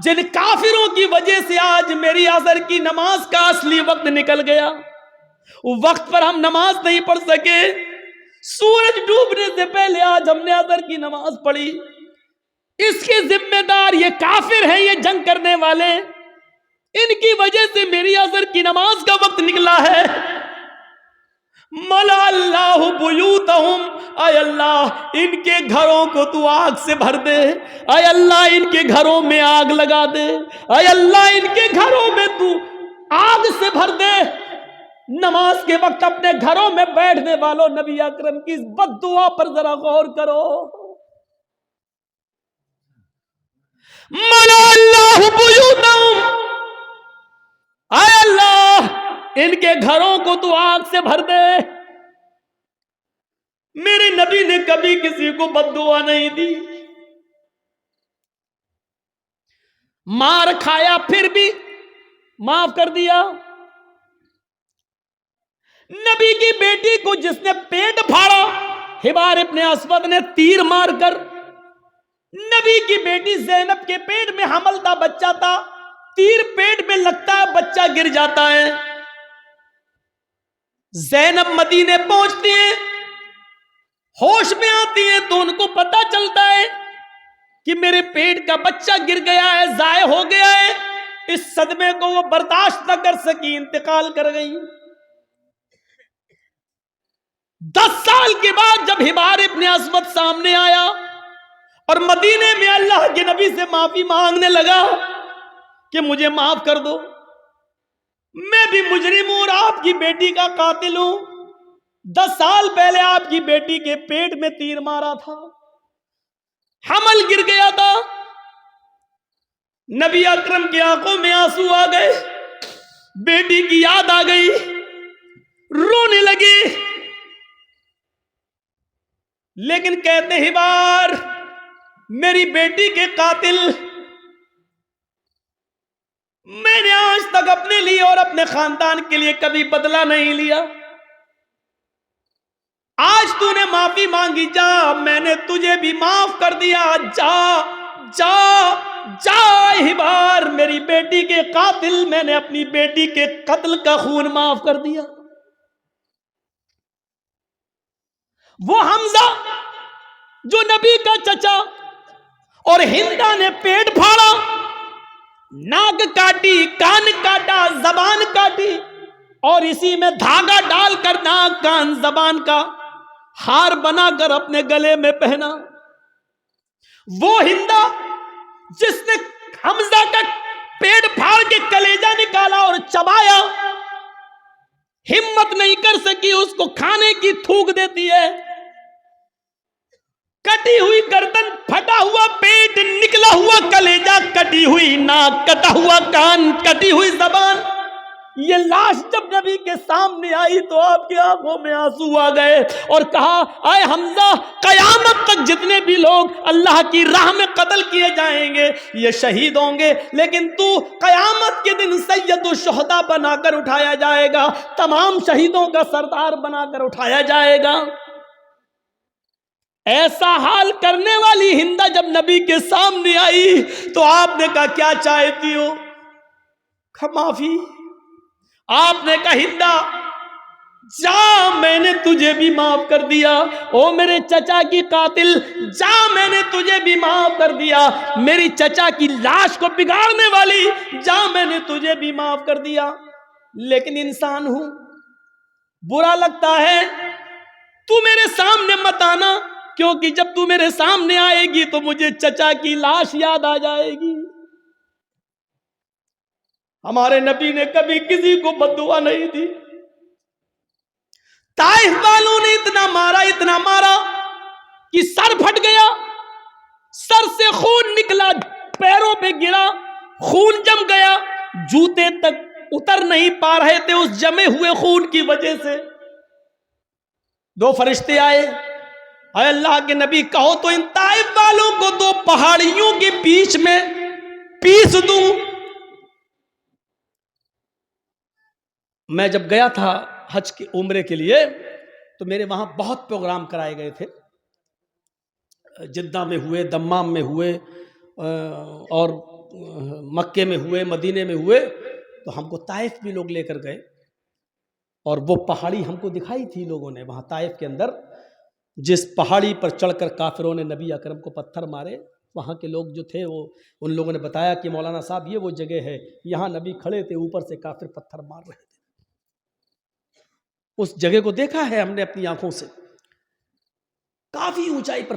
جن کافروں کی وجہ سے آج میری عصر کی نماز کا اصلی وقت نکل گیا، وقت پر ہم نماز نہیں پڑھ سکے، سورج ڈوبنے سے پہلے آج ہم نے عصر کی نماز پڑھی، اس کے ذمہ دار یہ کافر ہیں، یہ جنگ کرنے والے، ان کی وجہ سے میری عصر کی نماز کا وقت نکلا ہے۔ ملا اللہ بیوتہم، اے اللہ ان کے گھروں کو تو آگ سے بھر دے، اے اللہ ان کے گھروں میں آگ لگا دے، اے اللہ ان کے گھروں میں تو آگ سے بھر دے۔ نماز کے وقت اپنے گھروں میں بیٹھنے والوں، نبی اکرم کی اس بد دعا پر ذرا غور کرو۔ ملا اللہ بیوتہم، اے اللہ ان کے گھروں کو تو آگ سے بھر دے۔ میرے نبی نے کبھی کسی کو بد دعا نہیں دی، مار کھایا پھر بھی معاف کر دیا۔ نبی کی بیٹی کو جس نے پیٹ پھاڑا، حبار ابن اسود نے تیر مار کر، نبی کی بیٹی زینب کے پیٹ میں حمل تھا، بچہ تھا، تیر پیٹ میں لگتا ہے، بچہ گر جاتا ہے۔ زینب مدینے پہنچتی ہیں، ہوش میں آتی ہیں تو ان کو پتا چلتا ہے کہ میرے پیٹ کا بچہ گر گیا ہے، ضائع ہو گیا ہے۔ اس صدمے کو وہ برداشت نہ کر سکی، انتقال کر گئی۔ 10 سال کے بعد جب حبار ابن اسود سامنے آیا اور مدینے میں اللہ کے نبی سے معافی مانگنے لگا کہ مجھے معاف کر دو، میں بھی مجرم ہوں اور آپ کی بیٹی کا قاتل ہوں، 10 سال پہلے آپ کی بیٹی کے پیٹ میں تیر مارا تھا، حمل گر گیا تھا۔ نبی اکرم کی آنکھوں میں آنسو آ گئے، بیٹی کی یاد آ گئی، رونے لگی، لیکن کہتے ہیں حبار میری بیٹی کے قاتل میں نے آج تک اپنے لیے اور اپنے خاندان کے لیے کبھی بدلہ نہیں لیا، آج تو نے معافی مانگی، جا میں نے تجھے بھی معاف کر دیا، جا جا جا حبار میری بیٹی کے قاتل، میں نے اپنی بیٹی کے قتل کا خون معاف کر دیا۔ وہ حمزہ جو نبی کا چچا اور ہندا نے پیٹ پھاڑا، ناک کاٹی، کان کاٹا، زبان کاٹی، اور اسی میں دھاگا ڈال کر ناک کان زبان کا ہار بنا کر اپنے گلے میں پہنا، وہ ہندا جس نے حمزہ کا پیٹ پھاڑ کے کلیجہ نکالا اور چبایا، ہمت نہیں کر سکی اس کو کھانے کی، تھوک دیتی ہے، کٹی ہوئی گردن، پھٹا ہوا پیٹ، نکلا ہوا کلیجہ، کٹی ہوئی ناک، کٹا ہوا کان، کٹی ہوئی زبان، یہ لاش جب نبی کے سامنے آئی تو آپ کی آنکھوں میں آنسو آ گئے اور کہا اے حمزہ قیامت تک جتنے بھی لوگ اللہ کی راہ میں قتل کیے جائیں گے یہ شہید ہوں گے، لیکن تو قیامت کے دن سید الشہداء بنا کر اٹھایا جائے گا، تمام شہیدوں کا سردار بنا کر اٹھایا جائے گا۔ ایسا حال کرنے والی ہندا جب نبی کے سامنے آئی تو آپ نے کہا کیا چاہتی ہو؟ معافی۔ آپ نے کہا ہندا جا میں نے تجھے بھی معاف کر دیا، او میرے چچا کی قاتل جا میں نے تجھے بھی معاف کر دیا، میری چچا کی لاش کو بگاڑنے والی جا میں نے تجھے بھی معاف کر دیا، لیکن انسان ہوں، برا لگتا ہے، تو میرے سامنے مت آنا، کیونکہ جب تو میرے سامنے آئے گی تو مجھے چچا کی لاش یاد آ جائے گی۔ ہمارے نبی نے کبھی کسی کو بد دعا نہیں دی، طائف والوں نے اتنا مارا کہ سر پھٹ گیا، سر سے خون نکلا، پیروں پہ گرا، خون جم گیا، جوتے تک اتر نہیں پا رہے تھے اس جمے ہوئے خون کی وجہ سے۔ 2 فرشتے آئے، اے اللہ کے نبی کہو تو ان طائف والوں کو 2 پہاڑیوں کے بیچ میں پیس دوں۔ میں جب گیا تھا حج کے عمرے کے لیے تو میرے وہاں بہت پروگرام کرائے گئے تھے، جدہ میں ہوئے، دمام میں ہوئے، اور مکے میں ہوئے، مدینے میں ہوئے، تو ہم کو طائف بھی لوگ لے کر گئے، اور وہ پہاڑی ہم کو دکھائی تھی لوگوں نے وہاں طائف کے اندر، جس پہاڑی پر چڑھ کر کافروں نے نبی اکرم کو پتھر مارے، وہاں کے لوگ جو تھے وہ ان لوگوں نے بتایا کہ مولانا صاحب یہ وہ جگہ ہے، یہاں نبی کھڑے تھے، اوپر سے کافر پتھر مار رہے تھے۔ اس جگہ کو دیکھا ہے ہم نے اپنی آنکھوں سے، کافی اونچائی پر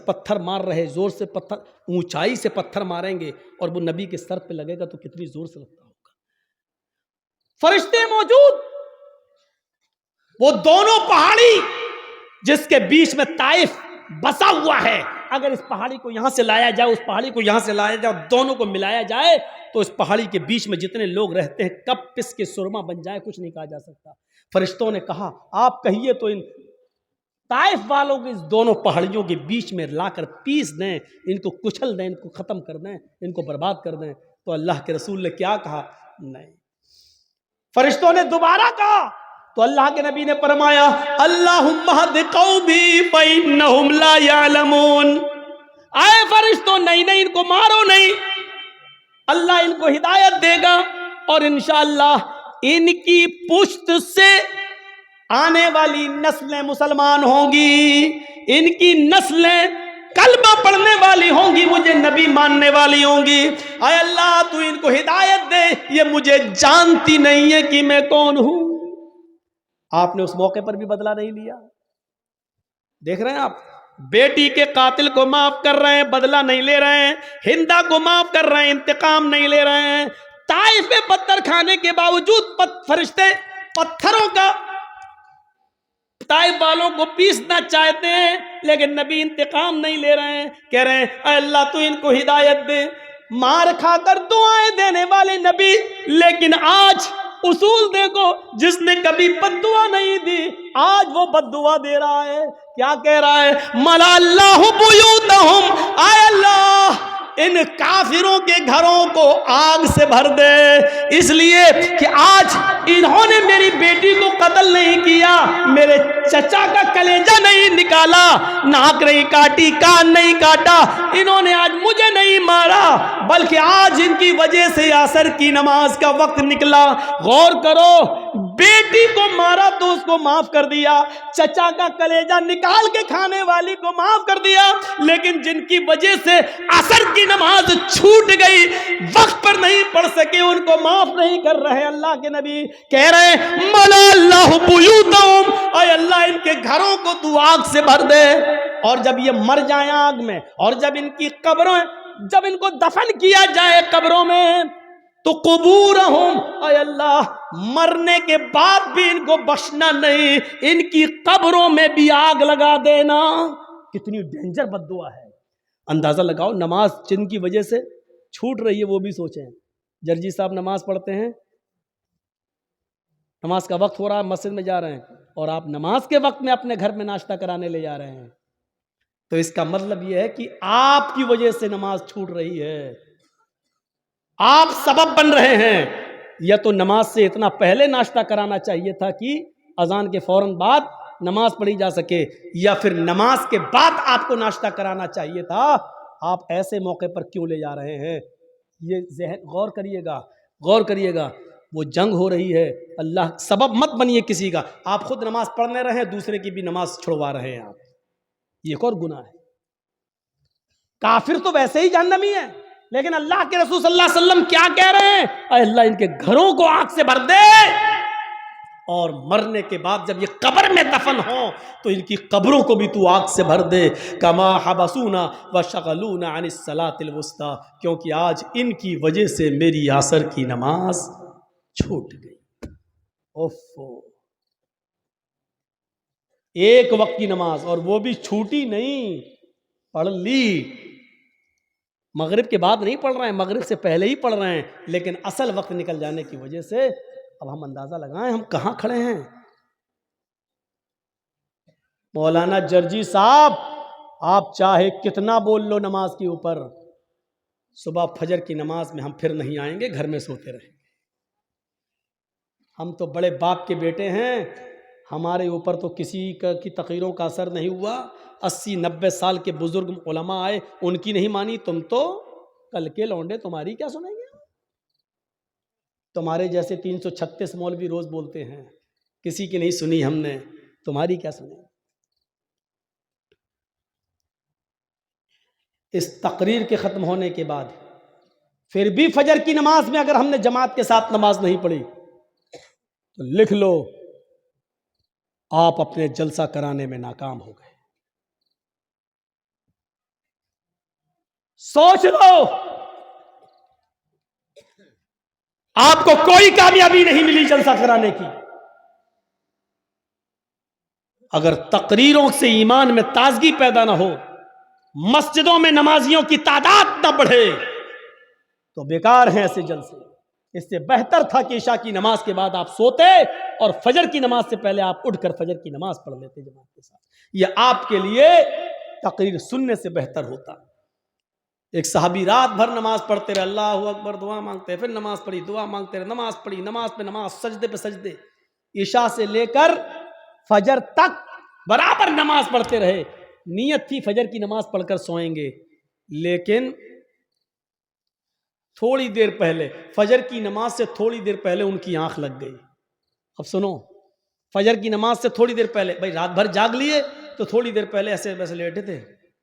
پتھر مار رہے، زور سے پتھر، اونچائی سے پتھر ماریں گے اور وہ نبی کے سر پہ لگے گا تو کتنی زور سے لگتا ہوگا۔ فرشتے موجود، وہ دونوں پہاڑی جس کے بیچ میں طائف بسا ہوا ہے، اگر اس پہاڑی کو یہاں سے لایا جائے، اس پہاڑی کو یہاں سے لایا جائے، دونوں کو ملایا جائے تو اس پہاڑی کے بیچ میں جتنے لوگ رہتے ہیں کب پس کے سرما بن جائے کچھ نہیں کہا جا سکتا۔ فرشتوں نے کہا آپ کہیے تو ان طائف والوں کے اس دونوں پہاڑیوں کے بیچ میں لا کر پیس دیں، ان کو کچل دیں، ان کو ختم کر دیں، ان کو برباد کر دیں۔ تو اللہ کے رسول نے کیا کہا؟ نہیں۔ فرشتوں نے دوبارہ کہا تو اللہ کے نبی نے فرمایا اللہم اہد قومی فإنہم لا یعلمون، اے فرشتوں نہیں ان کو مارو نہیں، اللہ ان کو ہدایت دے گا اور انشاءاللہ ان کی پشت سے آنے والی نسلیں مسلمان ہوں گی، ان کی نسلیں کلمہ پڑھنے والی ہوں گی، مجھے نبی ماننے والی ہوں گی۔ اے اللہ تو ان کو ہدایت دے، یہ مجھے جانتی نہیں ہے کہ میں کون ہوں۔ آپ نے اس موقع پر بھی بدلہ نہیں لیا۔ دیکھ رہے ہیں آپ، بیٹی کے قاتل کو معاف کر رہے ہیں، بدلہ نہیں لے رہے ہیں، ہندا کو معاف کر رہے ہیں، انتقام نہیں لے رہے ہیں۔ طائف میں پتھر کھانے کے باوجود فرشتے پتھروں کا طائف والوں کو پیسنا چاہتے ہیں، لیکن نبی انتقام نہیں لے رہے ہیں، کہہ رہے ہیں اے اللہ تو ان کو ہدایت دے۔ مار کھا کر دعائیں دینے والے نبی، لیکن آج اصول دیکھو، جس نے کبھی بد دعا نہیں دی آج وہ بد دعا دے رہا ہے۔ کیا کہہ رہا ہے؟ ملا اللہ بیوتہم، اے اللہ ان کافروں کے گھروں کو آگ سے بھر دے، اس لیے کہ آج انہوں نے میری بیٹی کو قتل نہیں کیا، میرے چچا کا کلیجہ نہیں نکالا، ناک نہیں کاٹی، کان نہیں کاٹا، انہوں نے آج مجھے نہیں مارا، بلکہ آج ان کی وجہ سے عصر کی نماز کا وقت نکلا۔ غور کرو، بیٹی کو مارا تو اس کو معاف کر دیا، چچا کا کلیجہ نکال کے کھانے والی کو معاف کر دیا، لیکن جن کی وجہ سے عصر کی نماز چھوٹ گئی، وقت پر نہیں پڑھ سکے، ان کو معاف نہیں کر رہے۔ اللہ کے نبی کہہ رہے ہیں ملا اللہ بیوتہم، اے اللہ ان کے گھروں کو تو آگ سے بھر دے، اور جب یہ مر جائیں آگ میں، اور جب ان کی قبروں، جب ان کو دفن کیا جائے قبروں میں، تو قبورہم، اے اللہ مرنے کے بعد بھی ان کو بخشنا نہیں، ان کی قبروں میں بھی آگ لگا دینا۔ کتنی ڈینجر بد دعا ہے۔ اندازہ لگاؤ، نماز جن کی وجہ سے چھوٹ رہی ہے وہ بھی سوچیں۔ جرجی صاحب نماز پڑھتے ہیں، نماز کا وقت ہو رہا ہے، مسجد میں جا رہے ہیں، اور آپ نماز کے وقت میں اپنے گھر میں ناشتہ کرانے لے جا رہے ہیں، تو اس کا مطلب یہ ہے کہ آپ کی وجہ سے نماز چھوٹ رہی ہے، آپ سبب بن رہے ہیں۔ یا تو نماز سے اتنا پہلے ناشتہ کرانا چاہیے تھا کہ اذان کے فوراً بعد نماز پڑھی جا سکے، یا پھر نماز کے بعد آپ کو ناشتہ کرانا چاہیے تھا۔ آپ ایسے موقع پر کیوں لے جا رہے ہیں؟ یہ ذہن غور کریے گا، غور کریے گا۔ وہ جنگ ہو رہی ہے، اللہ سبب مت بنیے کسی کا، آپ خود نماز پڑھنے رہے، دوسرے کی بھی نماز چھڑوا رہے ہیں آپ، یہ ایک اور گناہ ہے۔ کافر تو ویسے ہی جہنمی ہے، لیکن اللہ کے رسول صلی اللہ علیہ وسلم کیا کہہ رہے ہیں؟ اے اللہ ان کے گھروں کو آگ سے بھر دے، اور مرنے کے بعد جب یہ قبر میں دفن ہوں تو ان کی قبروں کو بھی تو آگ سے بھر دے۔ کما حبسونا وشغلونا عن الصلاۃ الوسطی، کیونکہ آج ان کی وجہ سے میری عصر کی نماز چھوٹ گئی۔ اوفو، ایک وقت کی نماز، اور وہ بھی چھوٹی نہیں، پڑھ لی، مغرب کے بعد نہیں پڑھ رہے ہیں، مغرب سے پہلے ہی پڑھ رہے ہیں، لیکن اصل وقت نکل جانے کی وجہ سے اب ہم اندازہ لگائیں ہم کہاں کھڑے ہیں۔ مولانا جرجی صاحب، آپ چاہے کتنا بول لو نماز کے اوپر، صبح فجر کی نماز میں ہم پھر نہیں آئیں گے، گھر میں سوتے رہیں گے۔ ہم تو بڑے باپ کے بیٹے ہیں، ہمارے اوپر تو کسی کی تقریروں کا اثر نہیں ہوا۔ 80-90 سال کے بزرگ علماء آئے، ان کی نہیں مانی، تم تو کل کے لونڈے تمہاری کیا سنیں گے؟ تمہارے جیسے 336 مولوی روز بولتے ہیں، کسی کی نہیں سنی ہم نے، تمہاری کیا سنیں؟ اس تقریر کے ختم ہونے کے بعد پھر بھی فجر کی نماز میں اگر ہم نے جماعت کے ساتھ نماز نہیں پڑھی تو لکھ لو آپ اپنے جلسہ کرانے میں ناکام ہو گئے۔ سوچ لو، آپ کو کوئی کامیابی نہیں ملی جلسہ کرانے کی اگر تقریروں سے ایمان میں تازگی پیدا نہ ہو، مسجدوں میں نمازیوں کی تعداد نہ بڑھے تو بیکار ہیں ایسے جلسے۔ اس سے بہتر تھا کہ عشاء کی نماز کے بعد آپ سوتے اور فجر کی نماز سے پہلے آپ اٹھ کر فجر کی نماز پڑھ لیتے جماعت کے ساتھ، یہ آپ کے لیے تقریر سننے سے بہتر ہوتا۔ ایک صحابی رات بھر نماز پڑھتے رہے، اللہ اکبر، دعا مانگتے، پھر نماز پڑھی، دعا مانگتے رہے، نماز پڑھی، نماز پہ نماز، سجدے پہ سجدے، عشاء سے لے کر فجر تک برابر نماز پڑھتے رہے۔ نیت تھی فجر کی نماز پڑھ کر سوئیں گے، لیکن تھوڑی دیر پہلے، فجر کی نماز سے تھوڑی دیر پہلے ان کی آنکھ لگ گئی۔ اب سنو، فجر کی نماز سے تھوڑی دیر پہلے، بھائی رات بھر جاگ لیے تو تھوڑی دیر پہلے ایسے ویسے لیٹے تھے،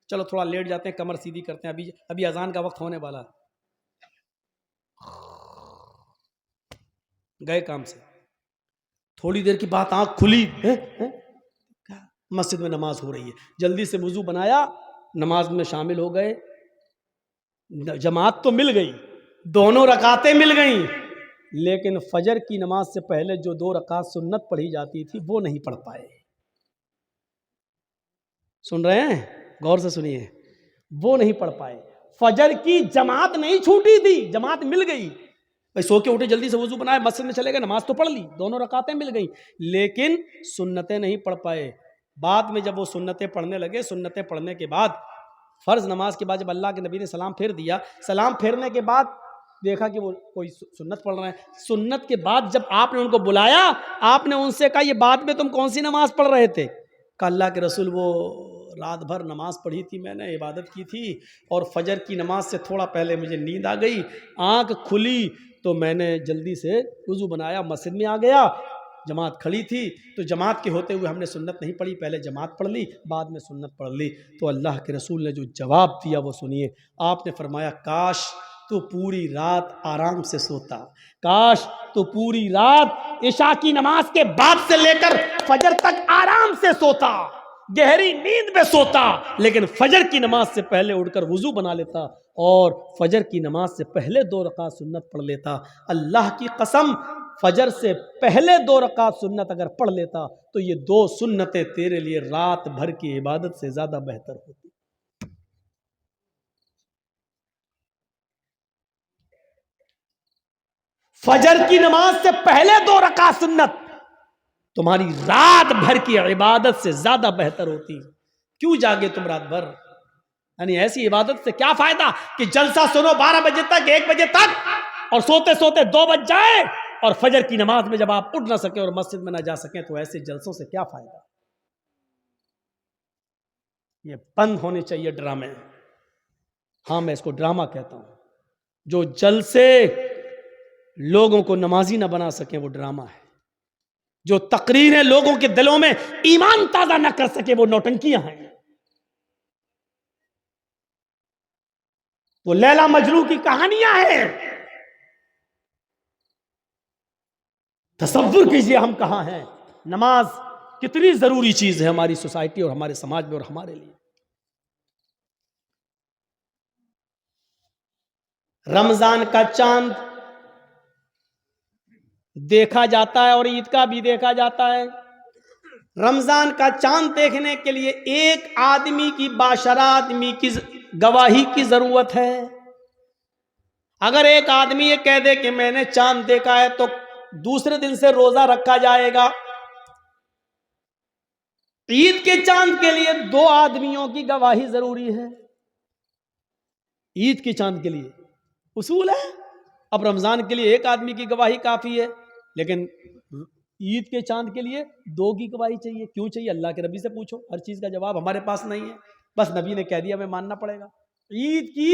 چلو تھوڑا لیٹ جاتے ہیں، کمر سیدھی کرتے ہیں، ابھی اذان کا وقت ہونے والا، گئے کام سے، تھوڑی دیر کی بات آنکھ کھلی، مسجد میں نماز ہو رہی ہے، جلدی سے وضو بنایا، نماز میں شامل ہو گئے، جماعت تو مل گئی، دونوں رکعتیں مل گئیں، لیکن فجر کی نماز سے پہلے جو 2 رکعت سنت پڑھی جاتی تھی وہ نہیں پڑھ پائے۔ سن رہے ہیں؟ غور سے سنیے، وہ نہیں پڑھ پائے۔ فجر کی جماعت نہیں چھوٹی تھی، جماعت مل گئی، بھائی سو کے اٹھے، جلدی سے وضو بنائے، مسجد میں چلے گئے، نماز تو پڑھ لی، 2 رکعتیں مل گئیں، لیکن سنتیں نہیں پڑھ پائے۔ بعد میں جب وہ سنتیں پڑھنے لگے، سنتیں پڑھنے کے بعد فرض نماز کے بعد جب اللہ کے نبی نے سلام پھیر دیا، سلام پھیرنے کے بعد دیکھا کہ وہ کوئی سنت پڑھ رہے ہیں، سنت کے بعد جب آپ نے ان کو بلایا، آپ نے ان سے کہا یہ بعد میں تم کون سی نماز پڑھ رہے تھے؟ کہ اللہ کے رسول وہ رات بھر نماز پڑھی تھی، میں نے عبادت کی تھی، اور فجر کی نماز سے تھوڑا پہلے مجھے نیند آ گئی، آنکھ کھلی تو میں نے جلدی سے وضو بنایا، مسجد میں آ گیا، جماعت کھڑی تھی تو جماعت کے ہوتے ہوئے ہم نے سنت نہیں پڑھی، پہلے جماعت پڑھ لی، بعد میں سنت پڑھ لی۔ تو اللہ کے رسول نے جو جواب دیا وہ سنیے، آپ نے فرمایا کاش تو پوری رات آرام سے سوتا، کاش تو پوری رات عشاء کی نماز کے بعد سے لے کر فجر تک آرام سے سوتا، گہری نیند میں سوتا، لیکن فجر کی نماز سے پہلے اٹھ کر وضو بنا لیتا اور فجر کی نماز سے پہلے 2 رکعت سنت پڑھ لیتا۔ اللہ کی قسم، فجر سے پہلے 2 رکعت سنت اگر پڑھ لیتا تو یہ 2 سنتیں تیرے لیے رات بھر کی عبادت سے زیادہ بہتر ہوتی۔ فجر کی نماز سے پہلے 2 رکعت سنت تمہاری رات بھر کی عبادت سے زیادہ بہتر ہوتی۔ کیوں جاگے تم رات بھر؟ یعنی ایسی عبادت سے کیا فائدہ کہ جلسہ سنو 12 بجے تک، 1 بجے تک، اور سوتے سوتے 2 بج جائے، اور فجر کی نماز میں جب آپ اٹھ نہ سکیں اور مسجد میں نہ جا سکیں تو ایسے جلسوں سے کیا فائدہ؟ یہ بند ہونے چاہیے ڈرامے۔ ہاں میں اس کو ڈرامہ کہتا ہوں، جو جلسے لوگوں کو نمازی نہ بنا سکیں وہ ڈرامہ ہے، جو تقریریں لوگوں کے دلوں میں ایمان تازہ نہ کر سکے وہ نوٹنکیاں ہیں، وہ لیلا مجنوں کی کہانیاں ہیں۔ تصور کیجئے ہم کہاں ہیں، نماز کتنی ضروری چیز ہے ہماری سوسائٹی اور ہمارے سماج میں اور ہمارے لیے۔ رمضان کا چاند دیکھا جاتا ہے اور عید کا بھی دیکھا جاتا ہے۔ رمضان کا چاند دیکھنے کے لیے ایک آدمی کی، باشرہ آدمی کی گواہی کی ضرورت ہے۔ اگر ایک آدمی یہ کہہ دے کہ میں نے چاند دیکھا ہے تو دوسرے دن سے روزہ رکھا جائے گا۔ عید کے چاند کے لیے 2 آدمیوں کی گواہی ضروری ہے۔ عید کے چاند کے لیے اصول ہے، اب رمضان کے لیے 1 آدمی کی گواہی کافی ہے، لیکن عید کے چاند کے لیے 2 کی گواہی چاہیے۔ کیوں چاہیے؟ اللہ کے نبی سے پوچھو، ہر چیز کا جواب ہمارے پاس نہیں ہے، بس نبی نے کہہ دیا ہمیں ماننا پڑے گا۔ عید کی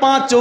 5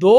2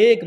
1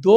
2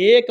1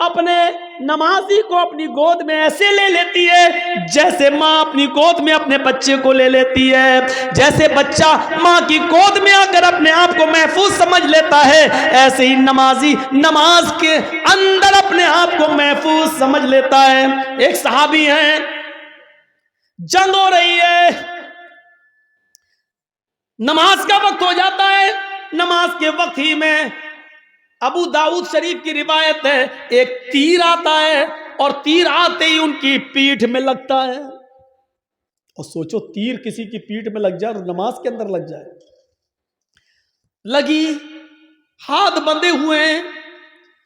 اپنے نمازی کو اپنی گود میں ایسے لے لیتی ہے جیسے ماں اپنی گود میں اپنے بچے کو لے لیتی ہے. جیسے بچہ ماں کی گود میں آ کر اپنے آپ کو محفوظ سمجھ لیتا ہے، ایسے ہی نمازی نماز کے اندر اپنے آپ کو محفوظ سمجھ لیتا ہے. ایک صحابی ہیں، جنگ ہو رہی ہے، نماز کا وقت ہو جاتا ہے. نماز کے وقت ہی میں ابو داؤد شریف کی روایت ہے، ایک تیر آتا ہے اور تیر آتے ہی ان کی پیٹھ میں لگتا ہے. اور سوچو تیر کسی کی پیٹھ میں لگ جائے اور نماز کے اندر لگ جائے. لگی، ہاتھ بندھے ہوئے ہیں،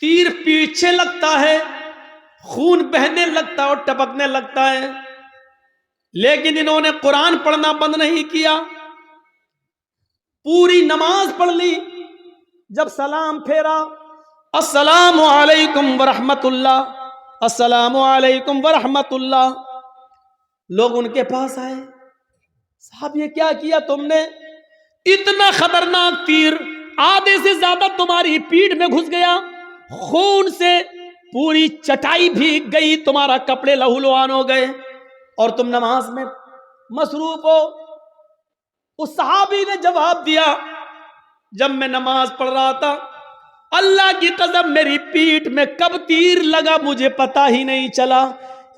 تیر پیچھے لگتا ہے، خون بہنے لگتا ہے اور ٹپکنے لگتا ہے. لیکن انہوں نے قرآن پڑھنا بند نہیں کیا، پوری نماز پڑھ لی. جب سلام پھیرا، السلام علیکم ورحمت اللہ، السلام علیکم ورحمت اللہ. لوگ ان کے پاس آئے، صاحب یہ کیا کیا تم نے؟ اتنا خطرناک تیر آدھے سے زیادہ تمہاری پیٹھ میں گھس گیا، خون سے پوری چٹائی بھیگ گئی، تمہارا کپڑے لہو لہان ہو گئے اور تم نماز میں مصروف ہو. اس صحابی نے جواب دیا، جب میں نماز پڑھ رہا تھا اللہ کی قسم میری پیٹھ میں کب تیر لگا مجھے پتا ہی نہیں چلا،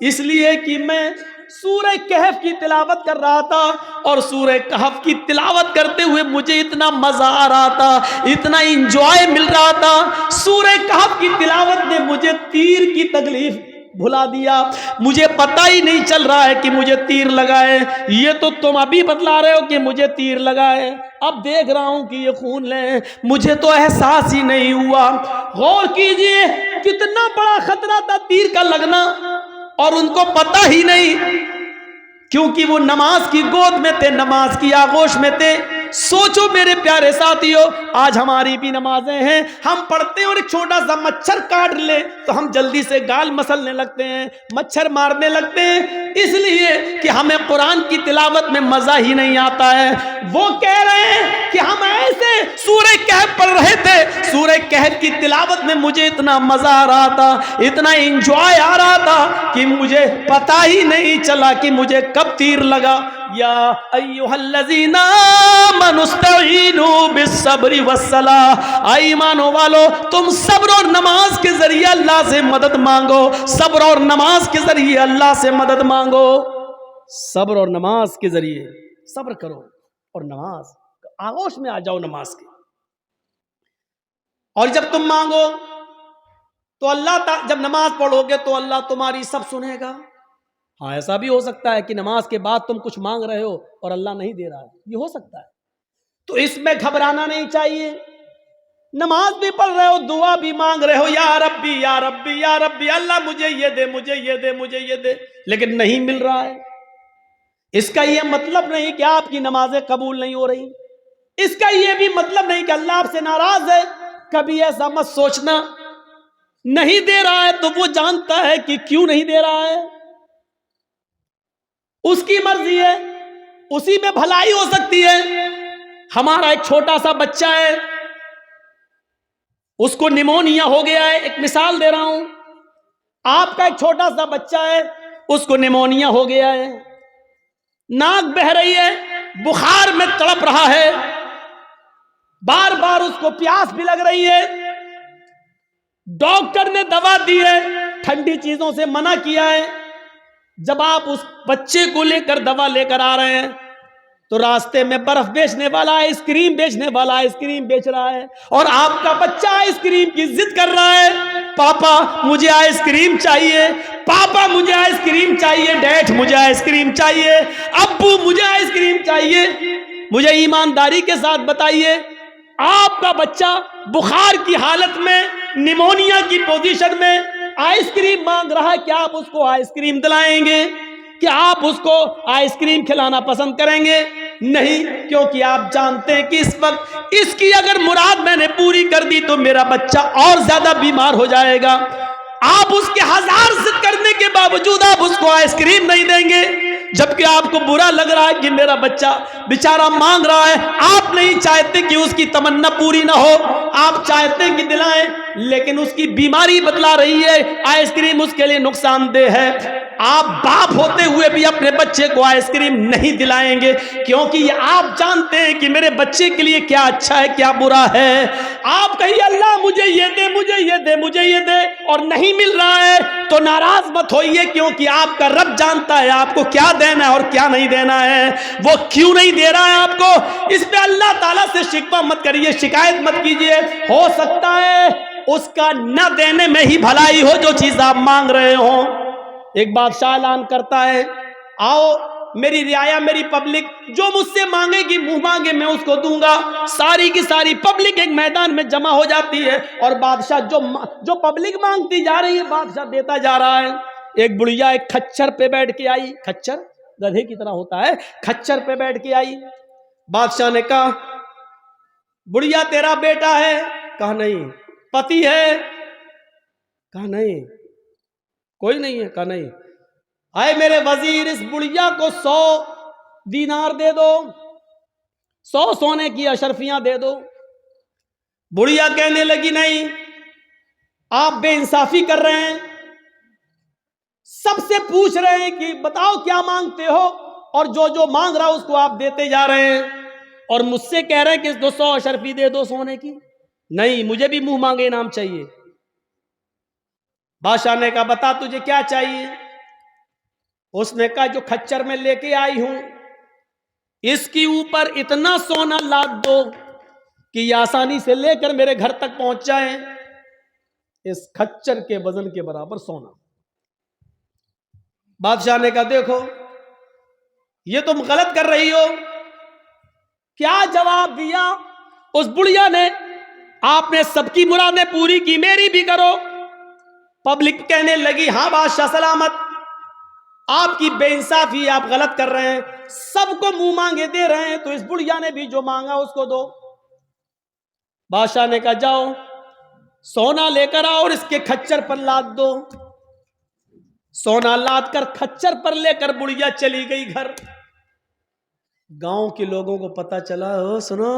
اس لیے کہ میں سورہ کہف کی تلاوت کر رہا تھا اور سورہ کہف کی تلاوت کرتے ہوئے مجھے اتنا مزہ آ رہا تھا، اتنا انجوائے مل رہا تھا. سورہ کہف کی تلاوت نے مجھے تیر کی تکلیف بھلا دیا، مجھے پتہ ہی نہیں چل رہا ہے کہ مجھے تیر لگا ہے. یہ تو تم ابھی بتلا رہے ہو کہ مجھے تیر لگا ہے، اب دیکھ رہا ہوں کہ یہ خون لے، مجھے تو احساس ہی نہیں ہوا. غور کیجئے کتنا بڑا خطرہ تھا تیر کا لگنا اور ان کو پتہ ہی نہیں، کیونکہ وہ نماز کی گود میں تھے، نماز کی آغوش میں تھے. سوچو میرے پیارے ساتھیو، آج ہماری بھی نمازیں ہیں، ہم پڑھتے ہیں اور ایک چھوٹا سا مچھر کاٹ لے تو ہم جلدی سے گال مسلنے لگتے ہیں، مچھر مارنے لگتے ہیں، اس لیے کہ ہمیں قرآن کی تلاوت میں مزہ ہی نہیں آتا ہے. وہ کہہ رہے ہیں کہ ہم ایسے سورہ کہف پڑھ رہے تھے، سورہ کہف کی تلاوت میں مجھے اتنا مزہ آ رہا تھا، اتنا انجوائے آ رہا تھا کہ مجھے پتہ ہی نہیں چلا کہ مجھے کب تیر لگا. یا ایھا الذین آمنوا استعینوا بالصبر والصلاۃ، ایمانو والو تم صبر اور نماز کے ذریعے اللہ سے مدد مانگو، صبر اور نماز کے ذریعے اللہ سے مدد مانگو. صبر اور نماز کے ذریعے صبر کرو اور نماز آغوش میں آ جاؤ نماز کے. اور جب تم مانگو تو اللہ جب نماز پڑھو گے تو اللہ تمہاری سب سنے گا. ہاں ایسا بھی ہو سکتا ہے کہ نماز کے بعد تم کچھ مانگ رہے ہو اور اللہ نہیں دے رہا ہے، یہ ہو سکتا ہے، تو اس میں گھبرانا نہیں چاہیے. نماز بھی پڑھ رہے ہو، دعا بھی مانگ رہے ہو، یا ربی یا ربی یا ربی، اللہ مجھے یہ دے، مجھے یہ دے، مجھے یہ دے، لیکن نہیں مل رہا ہے. اس کا یہ مطلب نہیں کہ آپ کی نمازیں قبول نہیں ہو رہی، اس کا یہ بھی مطلب نہیں کہ اللہ آپ سے ناراض ہے. کبھی ایسا مت سوچنا، نہیں دے رہا ہے تو وہ جانتا ہے کہ کیوں نہیں دے رہا ہے، اس کی مرضی ہے، اسی میں بھلائی ہو سکتی ہے. ہمارا ایک چھوٹا سا بچہ ہے، اس کو نیمونیا ہو گیا ہے، ایک مثال دے رہا ہوں. آپ کا ایک چھوٹا سا بچہ ہے، اس کو نیمونیا ہو گیا ہے، ناک بہہ رہی ہے، بخار میں تڑپ رہا ہے، بار بار اس کو پیاس بھی لگ رہی ہے، ڈاکٹر نے دوا دی ہے، ٹھنڈی چیزوں سے منع کیا ہے. جب آپ اس بچے کو لے کر دوا لے کر آ رہے ہیں تو راستے میں برف بیچنے والا آئس کریم بیچنے والا آئس کریم بیچ رہا ہے اور آپ کا بچہ آئس کریم کی ضد کر رہا ہے، پاپا مجھے آئس کریم چاہیے، پاپا مجھے آئس کریم چاہیے، ڈیڈ مجھے آئس کریم چاہیے، ابو مجھے آئس کریم چاہیے. مجھے ایمانداری کے ساتھ بتائیے، آپ کا بچہ بخار کی حالت میں، نیمونیا کی پوزیشن میں آئس کریم مانگ رہا ہے، کیا آپ اس کو آئس کریم دلائیں گے؟ کیا آپ اس کو آئس کریم کھلانا پسند کریں گے؟ نہیں، کیونکہ آپ جانتے ہیں کہ اس وقت اس کی اگر مراد میں نے پوری کر دی تو میرا بچہ اور زیادہ بیمار ہو جائے گا. آپ اس کے ہزار ضد کرنے کے باوجود آپ اس کو آئس کریم نہیں دیں گے، جبکہ آپ کو برا لگ رہا ہے کہ میرا بچہ بیچارہ مانگ رہا ہے. آپ نہیں چاہتے کہ اس کی تمنا پوری نہ ہو، آپ چاہتے ہیں کہ دلائیں، لیکن اس کی بیماری بتلا رہی ہے آئس کریم اس کے لیے نقصان دہ ہے۔ آپ باپ ہوتے ہوئے بھی اپنے بچے کو آئس کریم نہیں دلائیں گے، کیونکہ یہ آپ جانتے ہیں کہ میرے بچے کے لیے کیا اچھا ہے کیا برا ہے۔ آپ کہیے اللہ مجھے یہ دے، مجھے یہ دے، مجھے یہ دے، اور نہیں مل رہا ہے تو ناراض مت ہوئیے، کیونکہ آپ کا رب جانتا ہے آپ کو کیا دینا ہے اور کیا نہیں دینا ہے، وہ کیوں نہیں دے رہا ہے آپ کو۔ اس پہ اللہ تعالیٰ سے شکوہ مت کریے، شکایت مت کیجیے، ہو سکتا ہے اس کا نہ دینے میں ہی بھلائی ہو جو چیز آپ مانگ رہے ہوں۔ ایک بادشاہ اعلان کرتا ہے، آؤ میری رعایا، میری پبلک جو مجھ سے مانگے گی، منہ مانگے میں اس کو دوں گا۔ ساری کی ساری پبلک ایک میدان میں جمع ہو جاتی ہے، اور بادشاہ جو پبلک مانگتی جا رہی ہے بادشاہ دیتا جا رہا ہے۔ ایک بڑھیا ایک کھچر پہ بیٹھ کے آئی، کھچر گدھے کی طرح ہوتا ہے، کھچر پہ بیٹھ کے آئی۔ بادشاہ نے کہا بڑھیا تیرا بیٹا ہے؟ کہا نہیں۔ پتی ہے؟ کہا نہیں۔ کوئی نہیں ہے؟ کہا نہیں۔ آئے میرے وزیر، اس بڑھیا کو 100 دینار دے دو، 100 سونے کی اشرفیاں دے دو۔ بڑھیا کہنے لگی نہیں، آپ بے انصافی کر رہے ہیں، سب سے پوچھ رہے ہیں کہ بتاؤ کیا مانگتے ہو، اور جو جو مانگ رہا اس کو آپ دیتے جا رہے ہیں، اور مجھ سے کہہ رہے ہیں کہ 200 اشرفی دے دو سونے کی۔ نہیں، مجھے بھی منہ مانگے انعام چاہیے۔ بادشاہ نے کہا بتا تجھے کیا چاہیے؟ اس نے کہا جو کھچر میں لے کے آئی ہوں اس کی اوپر اتنا سونا لاد دو کہ یہ آسانی سے لے کر میرے گھر تک پہنچ جائیں، اس کھچر کے وزن کے برابر سونا۔ بادشاہ نے کہا دیکھو یہ تم غلط کر رہی ہو۔ کیا جواب دیا اس بڑھیا نے؟ آپ نے سب کی مرادیں پوری کی، میری بھی کرو۔ پبلک کہنے لگی ہاں بادشاہ سلامت، آپ کی بے انصافی، آپ غلط کر رہے ہیں، سب کو منہ مانگے دے رہے ہیں، تو اس بڑھیا نے بھی جو مانگا اس کو دو۔ بادشاہ نے کہا جاؤ سونا لے کر آؤ اور اس کے کھچر پر لاد دو۔ سونا لاد کر کھچر پر لے کر بڑھیا چلی گئی گھر۔ گاؤں کے لوگوں کو پتا چلا، او سنو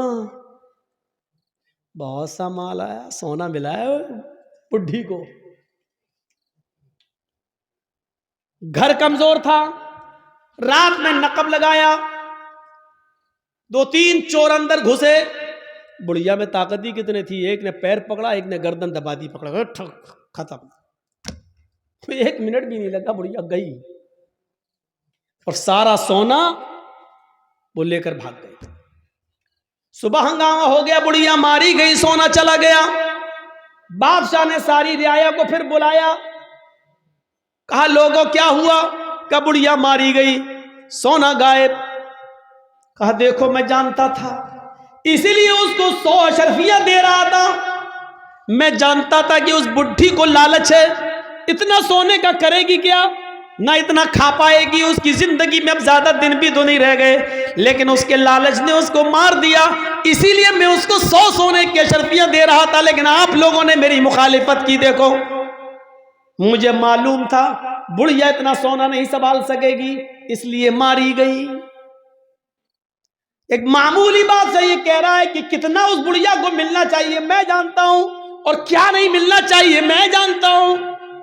بہت سا مال آیا، سونا ملا ہے بڈھی کو۔ گھر کمزور تھا، رات میں نقب لگایا، 2-3 چور اندر گھسے۔ بڑھیا میں طاقت ہی کتنے تھی، ایک نے پیر پکڑا، ایک نے گردن دبا دی، پکڑا ختم۔ 1 منٹ بھی نہیں لگا، بڑھیا گئی اور سارا سونا وہ لے کر بھاگ گئی۔ صبح ہنگامہ ہو گیا، بڑھیا ماری گئی، سونا چلا گیا۔ بادشاہ نے ساری رعایا کو پھر بلایا، کہا لوگوں کیا ہوا؟ کہا بڑھیا ماری گئی، سونا غائب۔ کہا دیکھو میں جانتا تھا، اسی لیے اس کو 100 اشرفیاں دے رہا تھا، میں جانتا تھا کہ اس بڈھی کو لالچ ہے، اتنا سونے کا کرے گی کیا، نہ اتنا کھا پائے گی، اس کی زندگی میں اب زیادہ دن بھی تو نہیں رہ گئے، لیکن اس کے لالچ نے اس کو مار دیا، اسی لیے میں اس کو 100 سونے کی اشرفیاں دے رہا تھا، لیکن آپ لوگوں نے میری مخالفت کی۔ دیکھو مجھے معلوم تھا بڑھیا اتنا سونا نہیں سنبھال سکے گی، اس لیے ماری گئی۔ ایک معمولی بات سے یہ کہہ رہا ہے کہ کتنا اس بڑھیا کو ملنا چاہیے میں جانتا ہوں، اور کیا نہیں ملنا چاہیے میں جانتا ہوں۔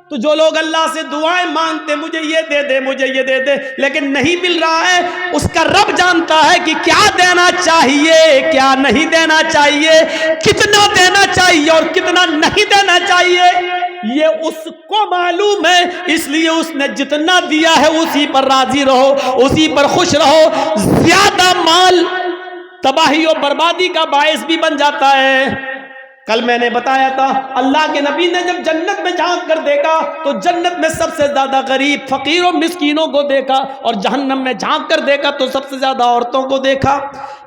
تو جو لوگ اللہ سے دعائیں مانگتے مجھے یہ دے دے، مجھے یہ دے دے، لیکن نہیں مل رہا ہے، اس کا رب جانتا ہے کہ کیا دینا چاہیے کیا نہیں دینا چاہیے، کتنا دینا چاہیے اور کتنا نہیں دینا چاہیے، یہ اس کو معلوم ہے، اس لیے اس نے جتنا دیا ہے اسی پر راضی رہو، اسی پر خوش رہو۔ زیادہ مال تباہی و بربادی کا باعث بھی بن جاتا ہے۔ کل میں نے بتایا تھا اللہ کے نبی نے جب جنت میں جھانک کر دیکھا تو جنت میں سب سے زیادہ غریب فقیر و مسکینوں کو دیکھا، اور جہنم میں جھانک کر دیکھا تو سب سے زیادہ عورتوں کو دیکھا۔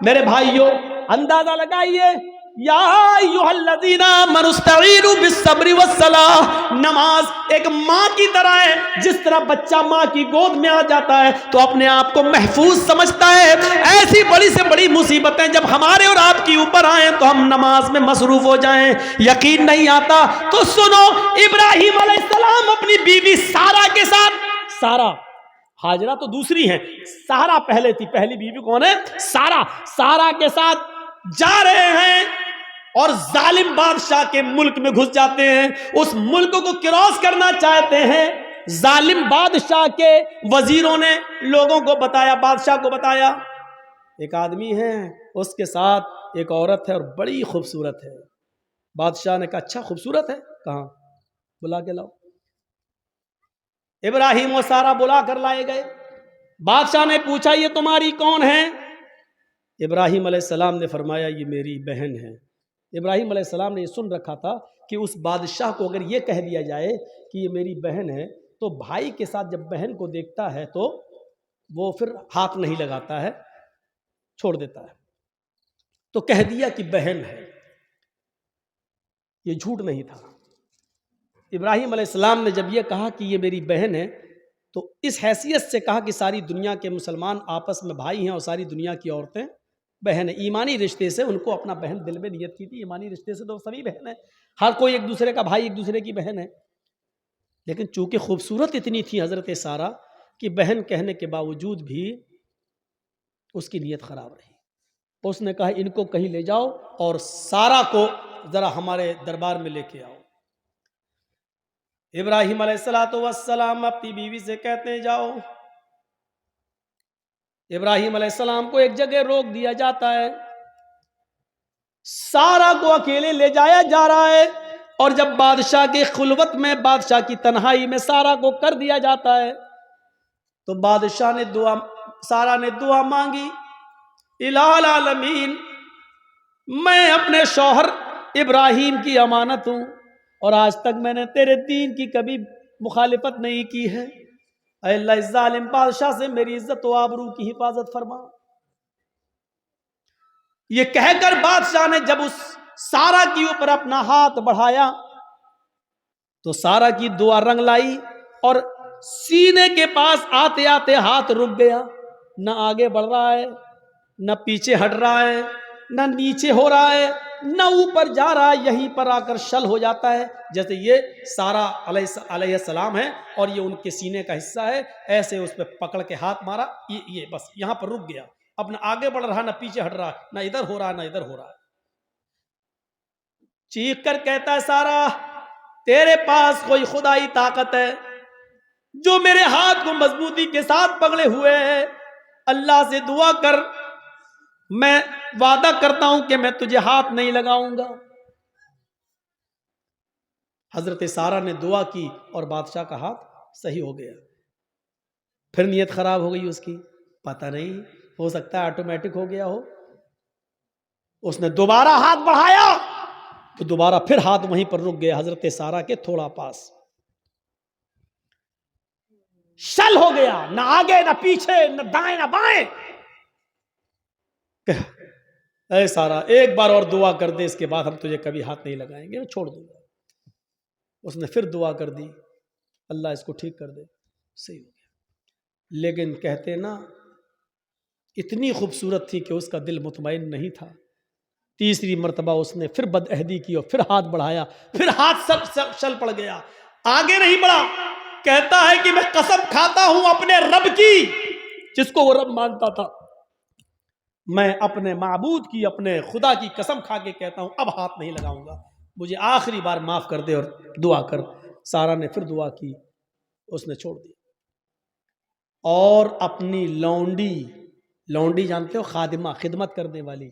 میرے بھائیوں اندازہ لگائیے، یا ایھا الذین آمنوا استعینوا بالصبر والصلاۃ، نماز ایک ماں کی طرح ہے، جس طرح بچہ ماں کی گود میں آ جاتا ہے تو اپنے آپ کو محفوظ سمجھتا ہے، ایسی بڑی سے بڑی مصیبتیں جب ہمارے اور آپ کی اوپر آئیں تو ہم نماز میں مصروف ہو جائیں۔ یقین نہیں آتا تو سنو، ابراہیم علیہ السلام اپنی بیوی سارہ کے ساتھ، سارہ ہاجرہ تو دوسری ہیں، سارہ پہلے تھی، پہلی بیوی کون ہے؟ سارہ کے ساتھ جا رہے ہیں، اور ظالم بادشاہ کے ملک میں گھس جاتے ہیں، اس ملک کو کراس کرنا چاہتے ہیں۔ ظالم بادشاہ کے وزیروں نے لوگوں کو بتایا، بادشاہ کو بتایا ایک آدمی ہے، اس کے ساتھ ایک عورت ہے اور بڑی خوبصورت ہے۔ بادشاہ نے کہا اچھا خوبصورت ہے، کہاں؟ بلا کے لاؤ۔ ابراہیم و سارا بلا کر لائے گئے۔ بادشاہ نے پوچھا یہ تمہاری کون ہے؟ ابراہیم علیہ السلام نے فرمایا یہ میری بہن ہے۔ ابراہیم علیہ السلام نے یہ سن رکھا تھا کہ اس بادشاہ کو اگر یہ کہہ دیا جائے کہ یہ میری بہن ہے تو بھائی کے ساتھ جب بہن کو دیکھتا ہے تو وہ پھر ہاتھ نہیں لگاتا ہے، چھوڑ دیتا ہے۔ تو کہہ دیا کہ بہن ہے، یہ جھوٹ نہیں تھا۔ ابراہیم علیہ السلام نے جب یہ کہا کہ یہ میری بہن ہے تو اس حیثیت سے کہا کہ ساری دنیا کے مسلمان آپس میں بھائی ہیں اور ساری دنیا کی عورتیں بہن ہیں۔ ایمانی رشتے سے ان کو اپنا بہن دل میں نیت کی تھی، ایمانی رشتے سے تو سبھی بہن ہیں، ہر کوئی ایک دوسرے کا بھائی، ایک دوسرے کی بہن ہے۔ لیکن چونکہ خوبصورت اتنی تھی حضرت سارہ کہ بہن کہنے کے باوجود بھی اس کی نیت خراب رہی۔ اس نے کہا ان کو کہیں لے جاؤ اور سارہ کو ذرا ہمارے دربار میں لے کے آؤ۔ ابراہیم علیہ السلام اپنی بیوی سے کہتے ہیں جاؤ۔ ابراہیم علیہ السلام کو ایک جگہ روک دیا جاتا ہے، سارہ کو اکیلے لے جایا جا رہا ہے، اور جب بادشاہ کے خلوت میں، بادشاہ کی تنہائی میں سارہ کو کر دیا جاتا ہے تو بادشاہ نے سارہ نے دعا مانگی، الہ العالمین میں اپنے شوہر ابراہیم کی امانت ہوں اور آج تک میں نے تیرے دین کی کبھی مخالفت نہیں کی ہے، اے اللہ اس ظالم بادشاہ سے میری عزت و آبرو کی حفاظت فرما۔ یہ کہہ کر بادشاہ نے جب اس سارہ کی اوپر اپنا ہاتھ بڑھایا تو سارہ کی دعا رنگ لائی اور سینے کے پاس آتے آتے ہاتھ رک گیا، نہ آگے بڑھ رہا ہے، نہ پیچھے ہٹ رہا ہے، نہ نیچے ہو رہا ہے، نہ اوپر جا رہا ہے، یہیں پر آ کر شل ہو جاتا ہے۔ جیسے یہ سارہ علیہ السلام ہے اور یہ ان کے سینے کا حصہ ہے، ایسے اس پہ پکڑ کے ہاتھ مارا، یہ بس یہاں پر رک گیا، اب نہ آگے بڑھ رہا، نہ پیچھے ہٹ رہا، نہ ادھر ہو رہا، نہ ادھر ہو رہا۔ چیخ کر کہتا ہے سارہ تیرے پاس کوئی خدائی طاقت ہے جو میرے ہاتھ کو مضبوطی کے ساتھ پکڑے ہوئے ہے، اللہ سے دعا کر، میں وعدہ کرتا ہوں کہ میں تجھے ہاتھ نہیں لگاؤں گا۔ حضرت سارہ نے دعا کی اور بادشاہ کا ہاتھ صحیح ہو گیا۔ پھر نیت خراب ہو گئی اس کی، پتہ نہیں، ہو سکتا ہے آٹومیٹک ہو گیا ہو۔ اس نے دوبارہ ہاتھ بڑھایا تو دوبارہ پھر ہاتھ وہیں پر رک گیا، حضرت سارہ کے تھوڑا پاس۔ شل ہو گیا، نہ آگے نہ پیچھے، نہ دائیں نہ بائیں۔ اے سارہ ایک بار اور دعا کر دے، اس کے بعد ہم تجھے کبھی ہاتھ نہیں لگائیں گے، میں چھوڑ دوں گا۔ اس نے پھر دعا کر دی، اللہ اس کو ٹھیک کر دے، صحیح ہو گیا۔ لیکن کہتے نا اتنی خوبصورت تھی کہ اس کا دل مطمئن نہیں تھا۔ تیسری مرتبہ اس نے پھر بد عہدی کی اور پھر ہاتھ بڑھایا، پھر ہاتھ سب شل پڑ گیا، آگے نہیں بڑھا۔ کہتا ہے کہ میں قسم کھاتا ہوں اپنے رب کی، جس کو وہ رب مانتا تھا، میں اپنے معبود کی، اپنے خدا کی قسم کھا کے کہتا ہوں اب ہاتھ نہیں لگاؤں گا، مجھے آخری بار معاف کر دے اور دعا کر۔ سارہ نے پھر دعا کی، اس نے چھوڑ دی اور اپنی لونڈی جانتے ہو، خادمہ، خدمت کرنے والی،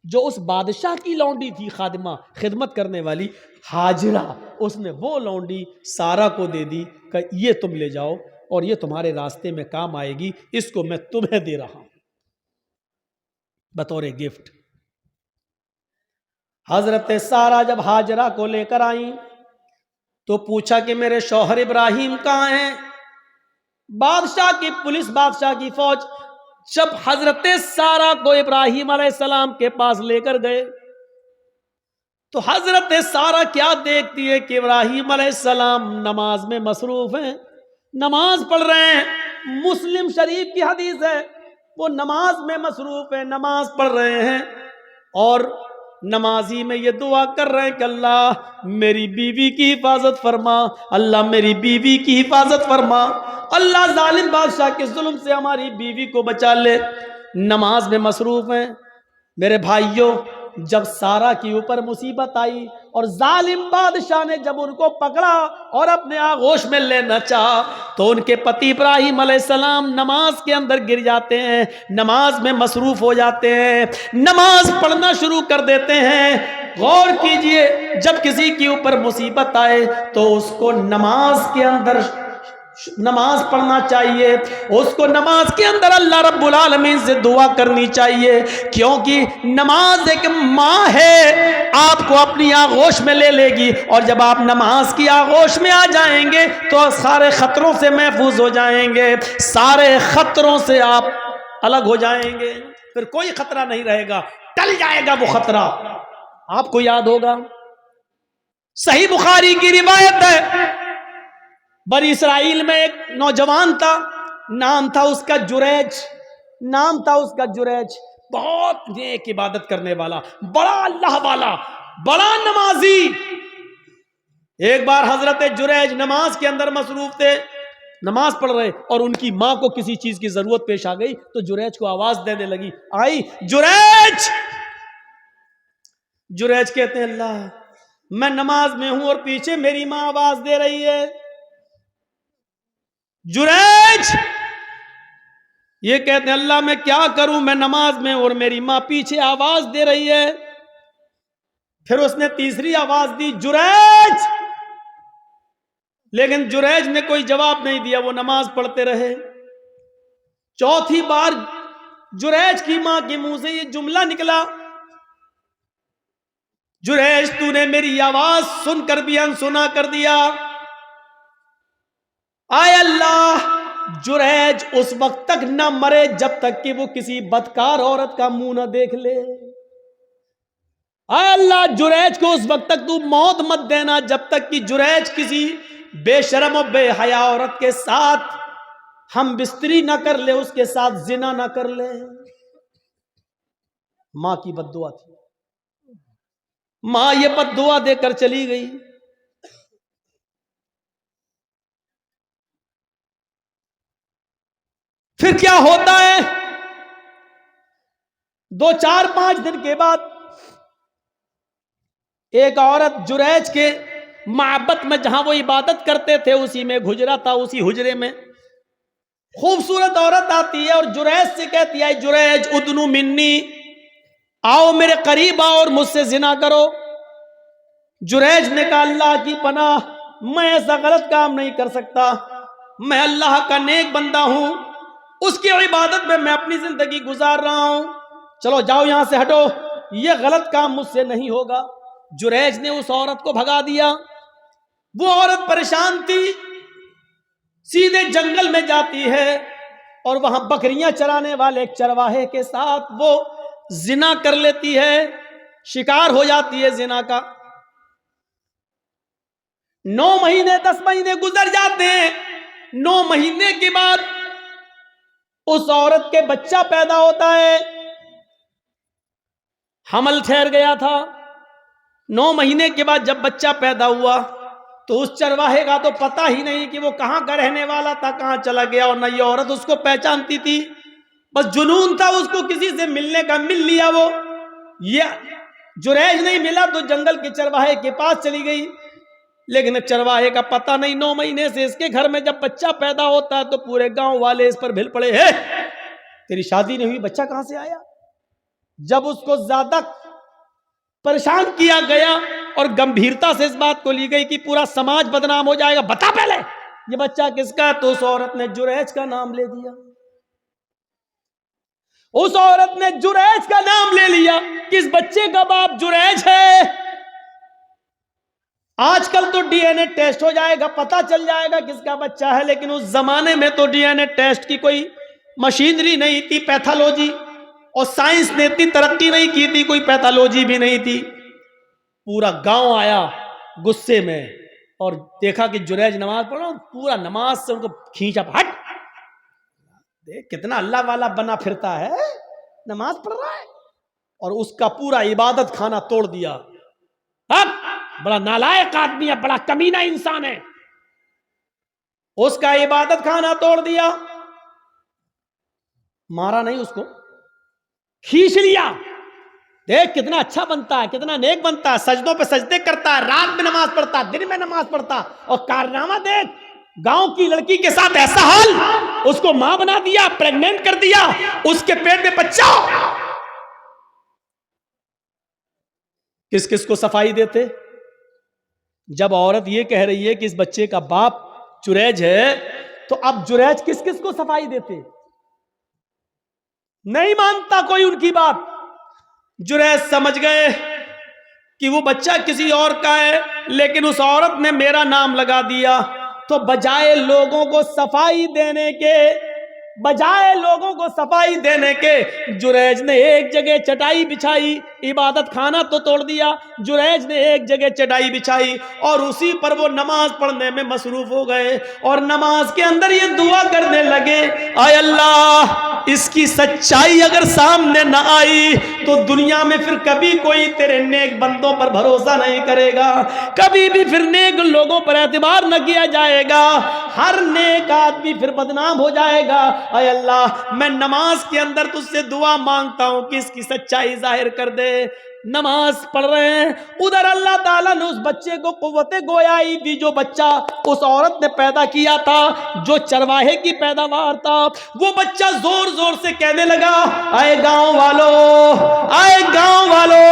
جو اس بادشاہ کی لونڈی تھی، خادمہ، خدمت کرنے والی ہاجرہ، اس نے وہ لونڈی سارہ کو دے دی کہ یہ تم لے جاؤ اور یہ تمہارے راستے میں کام آئے گی، اس کو میں تمہیں دے رہا ہوں بطور گفٹ۔ حضرت سارہ جب ہاجرہ کو لے کر آئیں تو پوچھا کہ میرے شوہر ابراہیم کہاں ہیں؟ بادشاہ کی پولیس، بادشاہ کی فوج جب حضرت سارہ کو ابراہیم علیہ السلام کے پاس لے کر گئے تو حضرت سارہ کیا دیکھتی ہے کہ ابراہیم علیہ السلام نماز میں مصروف ہیں، نماز پڑھ رہے ہیں۔ مسلم شریف کی حدیث ہے، وہ نماز میں مصروف ہیں، نماز پڑھ رہے ہیں اور نمازی میں یہ دعا کر رہے ہیں کہ اللہ میری بیوی کی حفاظت فرما، اللہ میری بیوی کی حفاظت فرما، اللہ ظالم بادشاہ کے ظلم سے ہماری بیوی کو بچا لے۔ نماز میں مصروف ہیں۔ میرے بھائیوں، جب سارا کے اوپر مصیبت آئی اور ظالم بادشاہ نے جب ان کو پکڑا اور اپنے آغوش میں لینا چاہا تو ان کے پتی ابراہیم علیہ السلام نماز کے اندر گر جاتے ہیں، نماز میں مصروف ہو جاتے ہیں، نماز پڑھنا شروع کر دیتے ہیں۔ غور کیجئے، جب کسی کے اوپر مصیبت آئے تو اس کو نماز کے اندر نماز پڑھنا چاہیے، اس کو نماز کے اندر اللہ رب العالمین سے دعا کرنی چاہیے، کیونکہ نماز ایک ماں ہے، آپ کو اپنی آغوش میں لے لے گی، اور جب آپ نماز کی آغوش میں آ جائیں گے تو سارے خطروں سے محفوظ ہو جائیں گے، سارے خطروں سے آپ الگ ہو جائیں گے، پھر کوئی خطرہ نہیں رہے گا، ٹل جائے گا وہ خطرہ۔ آپ کو یاد ہوگا صحیح بخاری کی روایت ہے، بنی اسرائیل میں ایک نوجوان تھا، نام تھا اس کا جریج، نام تھا اس کا جریج، بہت نیک عبادت کرنے والا، بڑا اللہ والا، بڑا نمازی۔ ایک بار حضرت جریج نماز کے اندر مصروف تھے، نماز پڑھ رہے، اور ان کی ماں کو کسی چیز کی ضرورت پیش آ گئی تو جریج کو آواز دینے لگی، آئی جریج۔ جریج کہتے ہیں اللہ میں نماز میں ہوں اور پیچھے میری ماں آواز دے رہی ہے۔ جریج یہ کہتے ہیں اللہ میں کیا کروں، میں نماز میں اور میری ماں پیچھے آواز دے رہی ہے۔ پھر اس نے تیسری آواز دی جریج، لیکن جریج نے کوئی جواب نہیں دیا، وہ نماز پڑھتے رہے۔ چوتھی بار جریج کی ماں کے منہ سے یہ جملہ نکلا، جریج تو نے میری آواز سن کر بھی انسنا کر دیا۔ آئے اللہ جریج اس وقت تک نہ مرے جب تک کہ وہ کسی بدکار عورت کا منہ نہ دیکھ لے۔ آئے اللہ جریج کو اس وقت تک تو موت مت دینا جب تک کہ جریج کسی بے شرم و بے حیا عورت کے ساتھ ہم بستری نہ کر لے، اس کے ساتھ زنا نہ کر لے۔ ماں کی بد دعا تھی، ماں یہ بد دعا دے کر چلی گئی۔ پھر کیا ہوتا ہے، 2-4-5 دن کے بعد ایک عورت جریج کے معبد میں جہاں وہ عبادت کرتے تھے اسی میں حجرہ تھا، اسی حجرے میں خوبصورت عورت آتی ہے اور جریج سے کہتی ہے جریج ادنو منی، آؤ میرے قریب آؤ اور مجھ سے زنا کرو۔ جریج نے کہا اللہ کی پناہ میں ایسا غلط کام نہیں کر سکتا، میں اللہ کا نیک بندہ ہوں، اس کی عبادت میں اپنی زندگی گزار رہا ہوں، چلو جاؤ یہاں سے ہٹو، یہ غلط کام مجھ سے نہیں ہوگا۔ جریج نے اس عورت کو بھگا دیا۔ وہ عورت پریشان تھی، سیدھے جنگل میں جاتی ہے اور وہاں بکریاں چرانے والے ایک چرواہے کے ساتھ وہ زنا کر لیتی ہے، شکار ہو جاتی ہے زنا کا۔ 9 مہینے 10 مہینے گزر جاتے ہیں، 9 مہینے کے بعد اس عورت کے بچہ پیدا ہوتا ہے، حمل ٹھہر گیا تھا۔ 9 مہینے کے بعد جب بچہ پیدا ہوا تو اس چرواہے کا تو پتہ ہی نہیں کہ وہ کہاں کا رہنے والا تھا، کہاں چلا گیا، اور نہ یہ عورت اس کو پہچانتی تھی، بس جنون تھا اس کو کسی سے ملنے کا، مل لیا وہ۔ یہ جریج نہیں ملا تو جنگل کے چرواہے کے پاس چلی گئی، لیکن چرواہے کا پتہ نہیں۔ 9 مہینے سے اس کے گھر میں جب بچہ پیدا ہوتا ہے تو پورے گاؤں والے اس پر بھل پڑے، ہے تیری شادی نہیں ہوئی، بچہ کہاں سے آیا؟ جب اس کو زیادہ پریشان کیا گیا اور گمبھیرتا سے اس بات کو لی گئی کہ پورا سماج بدنام ہو جائے گا، بتا پہلے یہ بچہ کس کا ہے، تو اس عورت نے جریج کا نام لے دیا۔ اس عورت نے جریج کا نام لے لیا کہ اس بچے کا باپ جریج ہے۔ آج کل تو ڈی این اے ٹیسٹ ہو جائے گا، پتا چل جائے گا کس کا بچہ ہے، لیکن اس زمانے میں تو ڈی این اے ٹیسٹ کی کوئی مشینری نہیں تھی، پیتھولوجی اور سائنس نے اتنی ترقی نہیں کی تھی، کوئی پیتھولوجی بھی نہیں تھی۔ پورا گاؤں آیا غصے میں اور دیکھا کہ جریج نماز پڑھ رہا ہوں، پورا نماز سے ان کو کھینچا، ہٹ دیکھ کتنا اللہ والا بنا پھرتا ہے، نماز پڑھ رہا ہے، اور اس کا پورا عبادت خانہ توڑ دیا۔ اب بڑا نالائق آدمی ہے، بڑا کمینہ انسان ہے، اس کا عبادت خانہ توڑ دیا، مارا نہیں، اس کو کھینچ لیا دیکھ کتنا اچھا بنتا ہے، کتنا نیک بنتا ہے، سجدوں پہ سجدے کرتا ہے، رات میں نماز پڑھتا ہے، دن میں نماز پڑھتا، اور کارنامہ دیکھ، گاؤں کی لڑکی کے ساتھ ایسا حال، اس کو ماں بنا دیا، پریگننٹ کر دیا، اس کے پیٹ میں بچہ۔ کس کس کو صفائی دیتے؟ جب عورت یہ کہہ رہی ہے کہ اس بچے کا باپ جریج ہے، تو اب جریج کس کس کو صفائی دیتے؟ نہیں مانتا کوئی ان کی بات۔ جریج سمجھ گئے کہ وہ بچہ کسی اور کا ہے، لیکن اس عورت نے میرا نام لگا دیا، تو بجائے لوگوں کو صفائی دینے کے جریج نے ایک جگہ چٹائی بچھائی، عبادت خانہ تو توڑ دیا، جریج نے ایک جگہ چٹائی بچھائی اور اسی پر وہ نماز پڑھنے میں مصروف ہو گئے، اور نماز کے اندر یہ دعا کرنے لگے، اے اللہ اس کی سچائی اگر سامنے نہ آئی تو دنیا میں پھر کبھی کوئی تیرے نیک بندوں پر بھروسہ نہیں کرے گا، کبھی بھی پھر نیک لوگوں پر اعتبار نہ کیا جائے گا، ہر نیک آدمی پھر بدنام ہو جائے گا۔ اے اللہ میں نماز کے اندر تجھ سے دعا مانگتا ہوں کہ اس کی سچائی ظاہر کر دے۔ نماز پڑھ رہے ہیں، ادھر اللہ تعالیٰ نے اس بچے کو قوت گویائی دی، جو بچہ اس عورت نے پیدا کیا تھا، جو چرواہے کی پیداوار تھا، وہ بچہ زور زور سے کہنے لگا، اے گاؤں والو، اے گاؤں والو،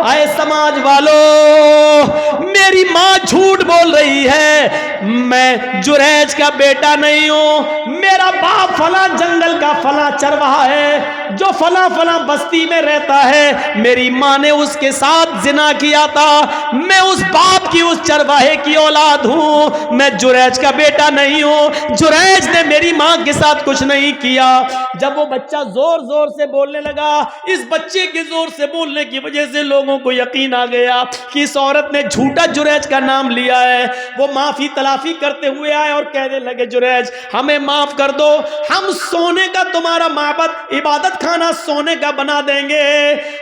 اے سماج والو، میری ماں جھوٹ بول رہی ہے، میں جریج کا بیٹا نہیں ہوں، میرا باپ فلاں جنگل کا فلاں چرواہا ہے جو فلاں فلاں بستی میں رہتا ہے، میری ماں نے اس کے ساتھ زنا کیا تھا، میں اس باپ کی اس چرواہے کی اولاد ہوں، میں جریج کا بیٹا نہیں ہوں، جریج نے میری ماں کے ساتھ کچھ نہیں کیا۔ جب وہ بچہ زور زور سے بولنے لگا، اس بچے کے زور سے بولنے کی وجہ سے لوگوں کو یقین آ گیا کہ اس عورت نے جھوٹا جریج کا نام لیا ہے۔ وہ معافی تلافی کرتے ہوئے آئے اور کہنے لگے، جریج ہمیں معاف کر دو، ہم سونے کا تمہارا معبد عبادت خانہ سونے کا بنا دیں گے،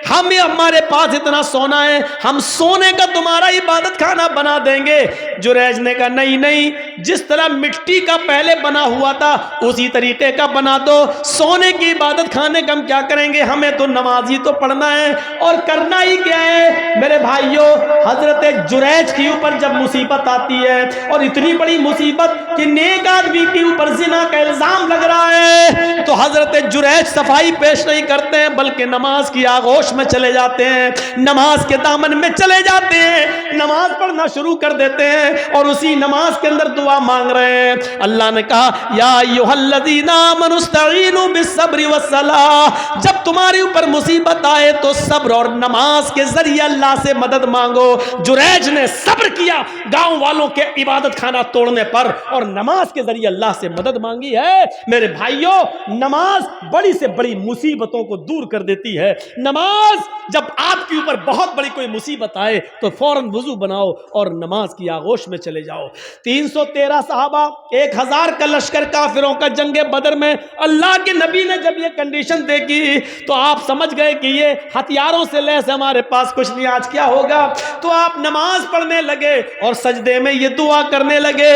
ہمارے پاس اتنا سونا ہے، ہم سونے کا تمہارا عبادت خانہ بنا دیں گے۔ جریج نے کہا نہیں نہیں، جس طرح مٹی کا پہلے بنا ہوا تھا اسی طریقے کا بنا دو، سونے کی عبادت خانے کا ہم کیا کریں گے، ہمیں تو نماز ہی تو پڑھنا ہے، اور کرنا ہی کیا ہے میرے بھائیوں۔ حضرت جریج کے اوپر جب مصیبت آتی ہے، اور اتنی بڑی مصیبت کہ نیک آدمی کے اوپر زنا کا الزام لگ رہا ہے، تو حضرت جریج صفائی پیش نہیں کرتے ہیں بلکہ نماز کی آغوش میں چلے جاتے ہیں، نماز کے دامن میں چلے جاتے ہیں، نماز پڑھنا شروع کر دیتے ہیں، اور اسی نماز کے اندر دعا مانگ رہے ہیں۔ اللہ نے کہا یا ایھا الذین آمنوا استعینوا بالصبر والصلاۃ، جب تمہارے اوپر مصیبت آئے تو صبر اور نماز کے ذریعے اللہ سے مدد مانگو۔ جریج نے صبر کیا گاؤں والوں کے عبادت خانہ توڑنے پر، اور نماز کے ذریعے اللہ سے مدد مانگی ہے۔ میرے بھائیوں، نماز بڑی سے بڑی مصیبتوں کو دور کر دیتی ہے۔ نماز جب آپ کے اوپر بہت بڑی کوئی مصیبت آئے تو فوراً وضو بناؤ اور نماز کی آغوش میں چلے جاؤ۔ 313 صحابہ، 1000 کا لشکر کافروں کا جنگ بدر میں، اللہ کے نبی نے جب یہ کنڈیشن دیکھی تو آپ سمجھ گئے کہ یہ ہتھیاروں سے لیس ہمارے پاس کچھ نہیں، آج کیا ہوگا؟ تو آپ نماز پڑھنے لگے اور سجدے میں یہ دعا کرنے لگے،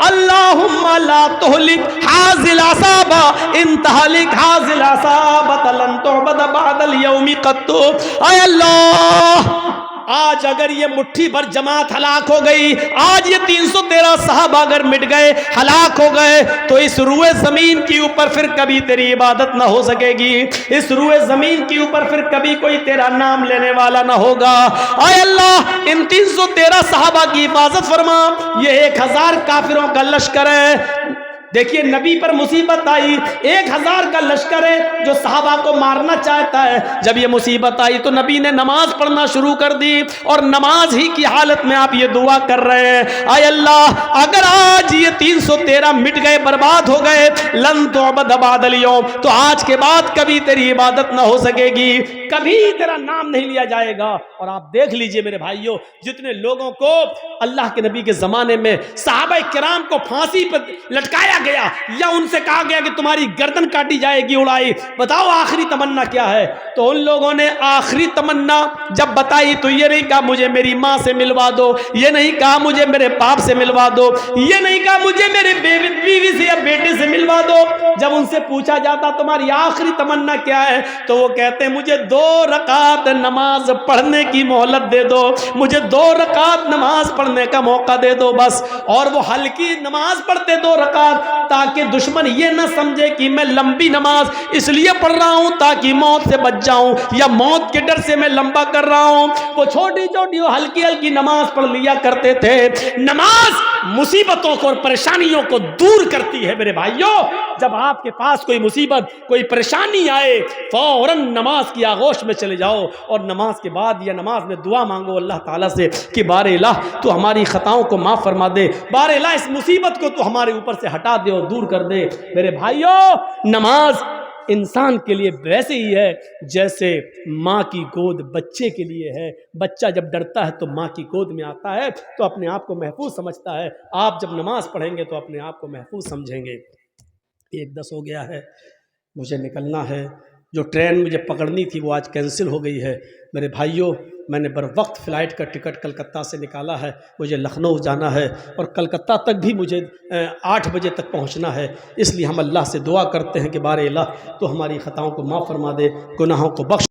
اللہم لا تہلک حاذل عصابہ ان تہلک حاذل عصابہ لن تعبد بعد اليوم قط۔ اے اللہ، آج اگر یہ مٹھی بھر جماعت ہلاک ہو گئی، آج یہ 313 صحابہ اگر مٹ گئے، ہلاک ہو گئے، تو اس روئے زمین کے اوپر پھر کبھی تیری عبادت نہ ہو سکے گی، اس روئے زمین کے اوپر پھر کبھی کوئی تیرا نام لینے والا نہ ہوگا۔ اے اللہ ان 313 صحابہ کی حفاظت فرما، یہ 1000 کافروں کا لشکر ہے۔ دیکھیے نبی پر مصیبت آئی، 1000 کا لشکر ہے جو صحابہ کو مارنا چاہتا ہے، جب یہ مصیبت آئی تو نبی نے نماز پڑھنا شروع کر دی، اور نماز ہی کی حالت میں آپ یہ دعا کر رہے ہیں، اے اللہ اگر آج یہ 313 مٹ گئے، برباد ہو گئے، لن تعبد بعد اليوم، تو آج کے بعد کبھی تیری عبادت نہ ہو سکے گی، کبھی تیرا نام نہیں لیا جائے گا۔ اور آپ دیکھ لیجئے میرے بھائیوں، جتنے لوگوں کو اللہ کے نبی کے زمانے میں صحابہ کرام کو پھانسی پر لٹکایا گیا یا ان سے کہا گیا کہ تمہاری گردن کاٹی جائے گی اڑائی، بتاؤ آخری تمنا کیا ہے؟ تو ان لوگوں نے آخری تمنا جب بتائی تو یہ نہیں کہا مجھے میری ماں سے ملوا دو، یہ نہیں کہا مجھے میرے باپ سے ملوا دو، یہ نہیں کہا مجھے میرے بیوی سے یا بیٹے سے ملوا دو۔ جب ان سے پوچھا جاتا تمہاری آخری تمنا کیا ہے تو وہ کہتے ہیں مجھے 2 رکعت نماز پڑھنے کی مہلت دے دو، مجھے 2 رکعت نماز پڑھنے کا موقع دے دو بس۔ اور وہ ہلکی نماز پڑھتے 2 رکعت تاکہ دشمن یہ نہ سمجھے کہ میں لمبی نماز اس لیے پڑھ رہا ہوں تاکہ موت سے بچ جاؤں یا موت کے ڈر سے میں لمبا کر رہا ہوں۔ وہ چھوٹی چھوٹی وہ ہلکی ہلکی نماز پڑھ لیا کرتے تھے۔ نماز مصیبتوں کو اور پریشانیوں کو دور کرتی ہے میرے بھائیوں۔ جب آپ کے پاس کوئی مصیبت کوئی پریشانی آئے فوراً نماز کی آغوش میں چلے جاؤ اور نماز کے بعد یا نماز میں دعا مانگو اللہ تعالیٰ سے کہ بار الہ تو ہماری خطاؤں کو معاف فرما دے، بار الہ اس مصیبت کو تو ہمارے اوپر سے ہٹا دے اور دور کر دے۔ میرے بھائیوں نماز انسان کے لیے ویسے ہی ہے جیسے ماں کی گود بچے کے لیے ہے۔ بچہ جب ڈرتا ہے تو ماں کی گود میں آتا ہے تو اپنے آپ کو محفوظ سمجھتا ہے۔ آپ جب نماز پڑھیں گے تو اپنے آپ کو محفوظ سمجھیں گے۔ 1:10 ہو گیا ہے، مجھے نکلنا ہے۔ جو ٹرین مجھے پکڑنی تھی وہ آج کینسل ہو گئی ہے۔ میرے بھائیوں میں نے بر وقت فلائٹ کا ٹکٹ کلکتہ سے نکالا ہے، مجھے لکھنؤ جانا ہے اور کلکتہ تک بھی مجھے 8 بجے تک پہنچنا ہے۔ اس لیے ہم اللہ سے دعا کرتے ہیں کہ بار الہ تو ہماری خطاؤں کو معاف فرما دے، گناہوں کو بخش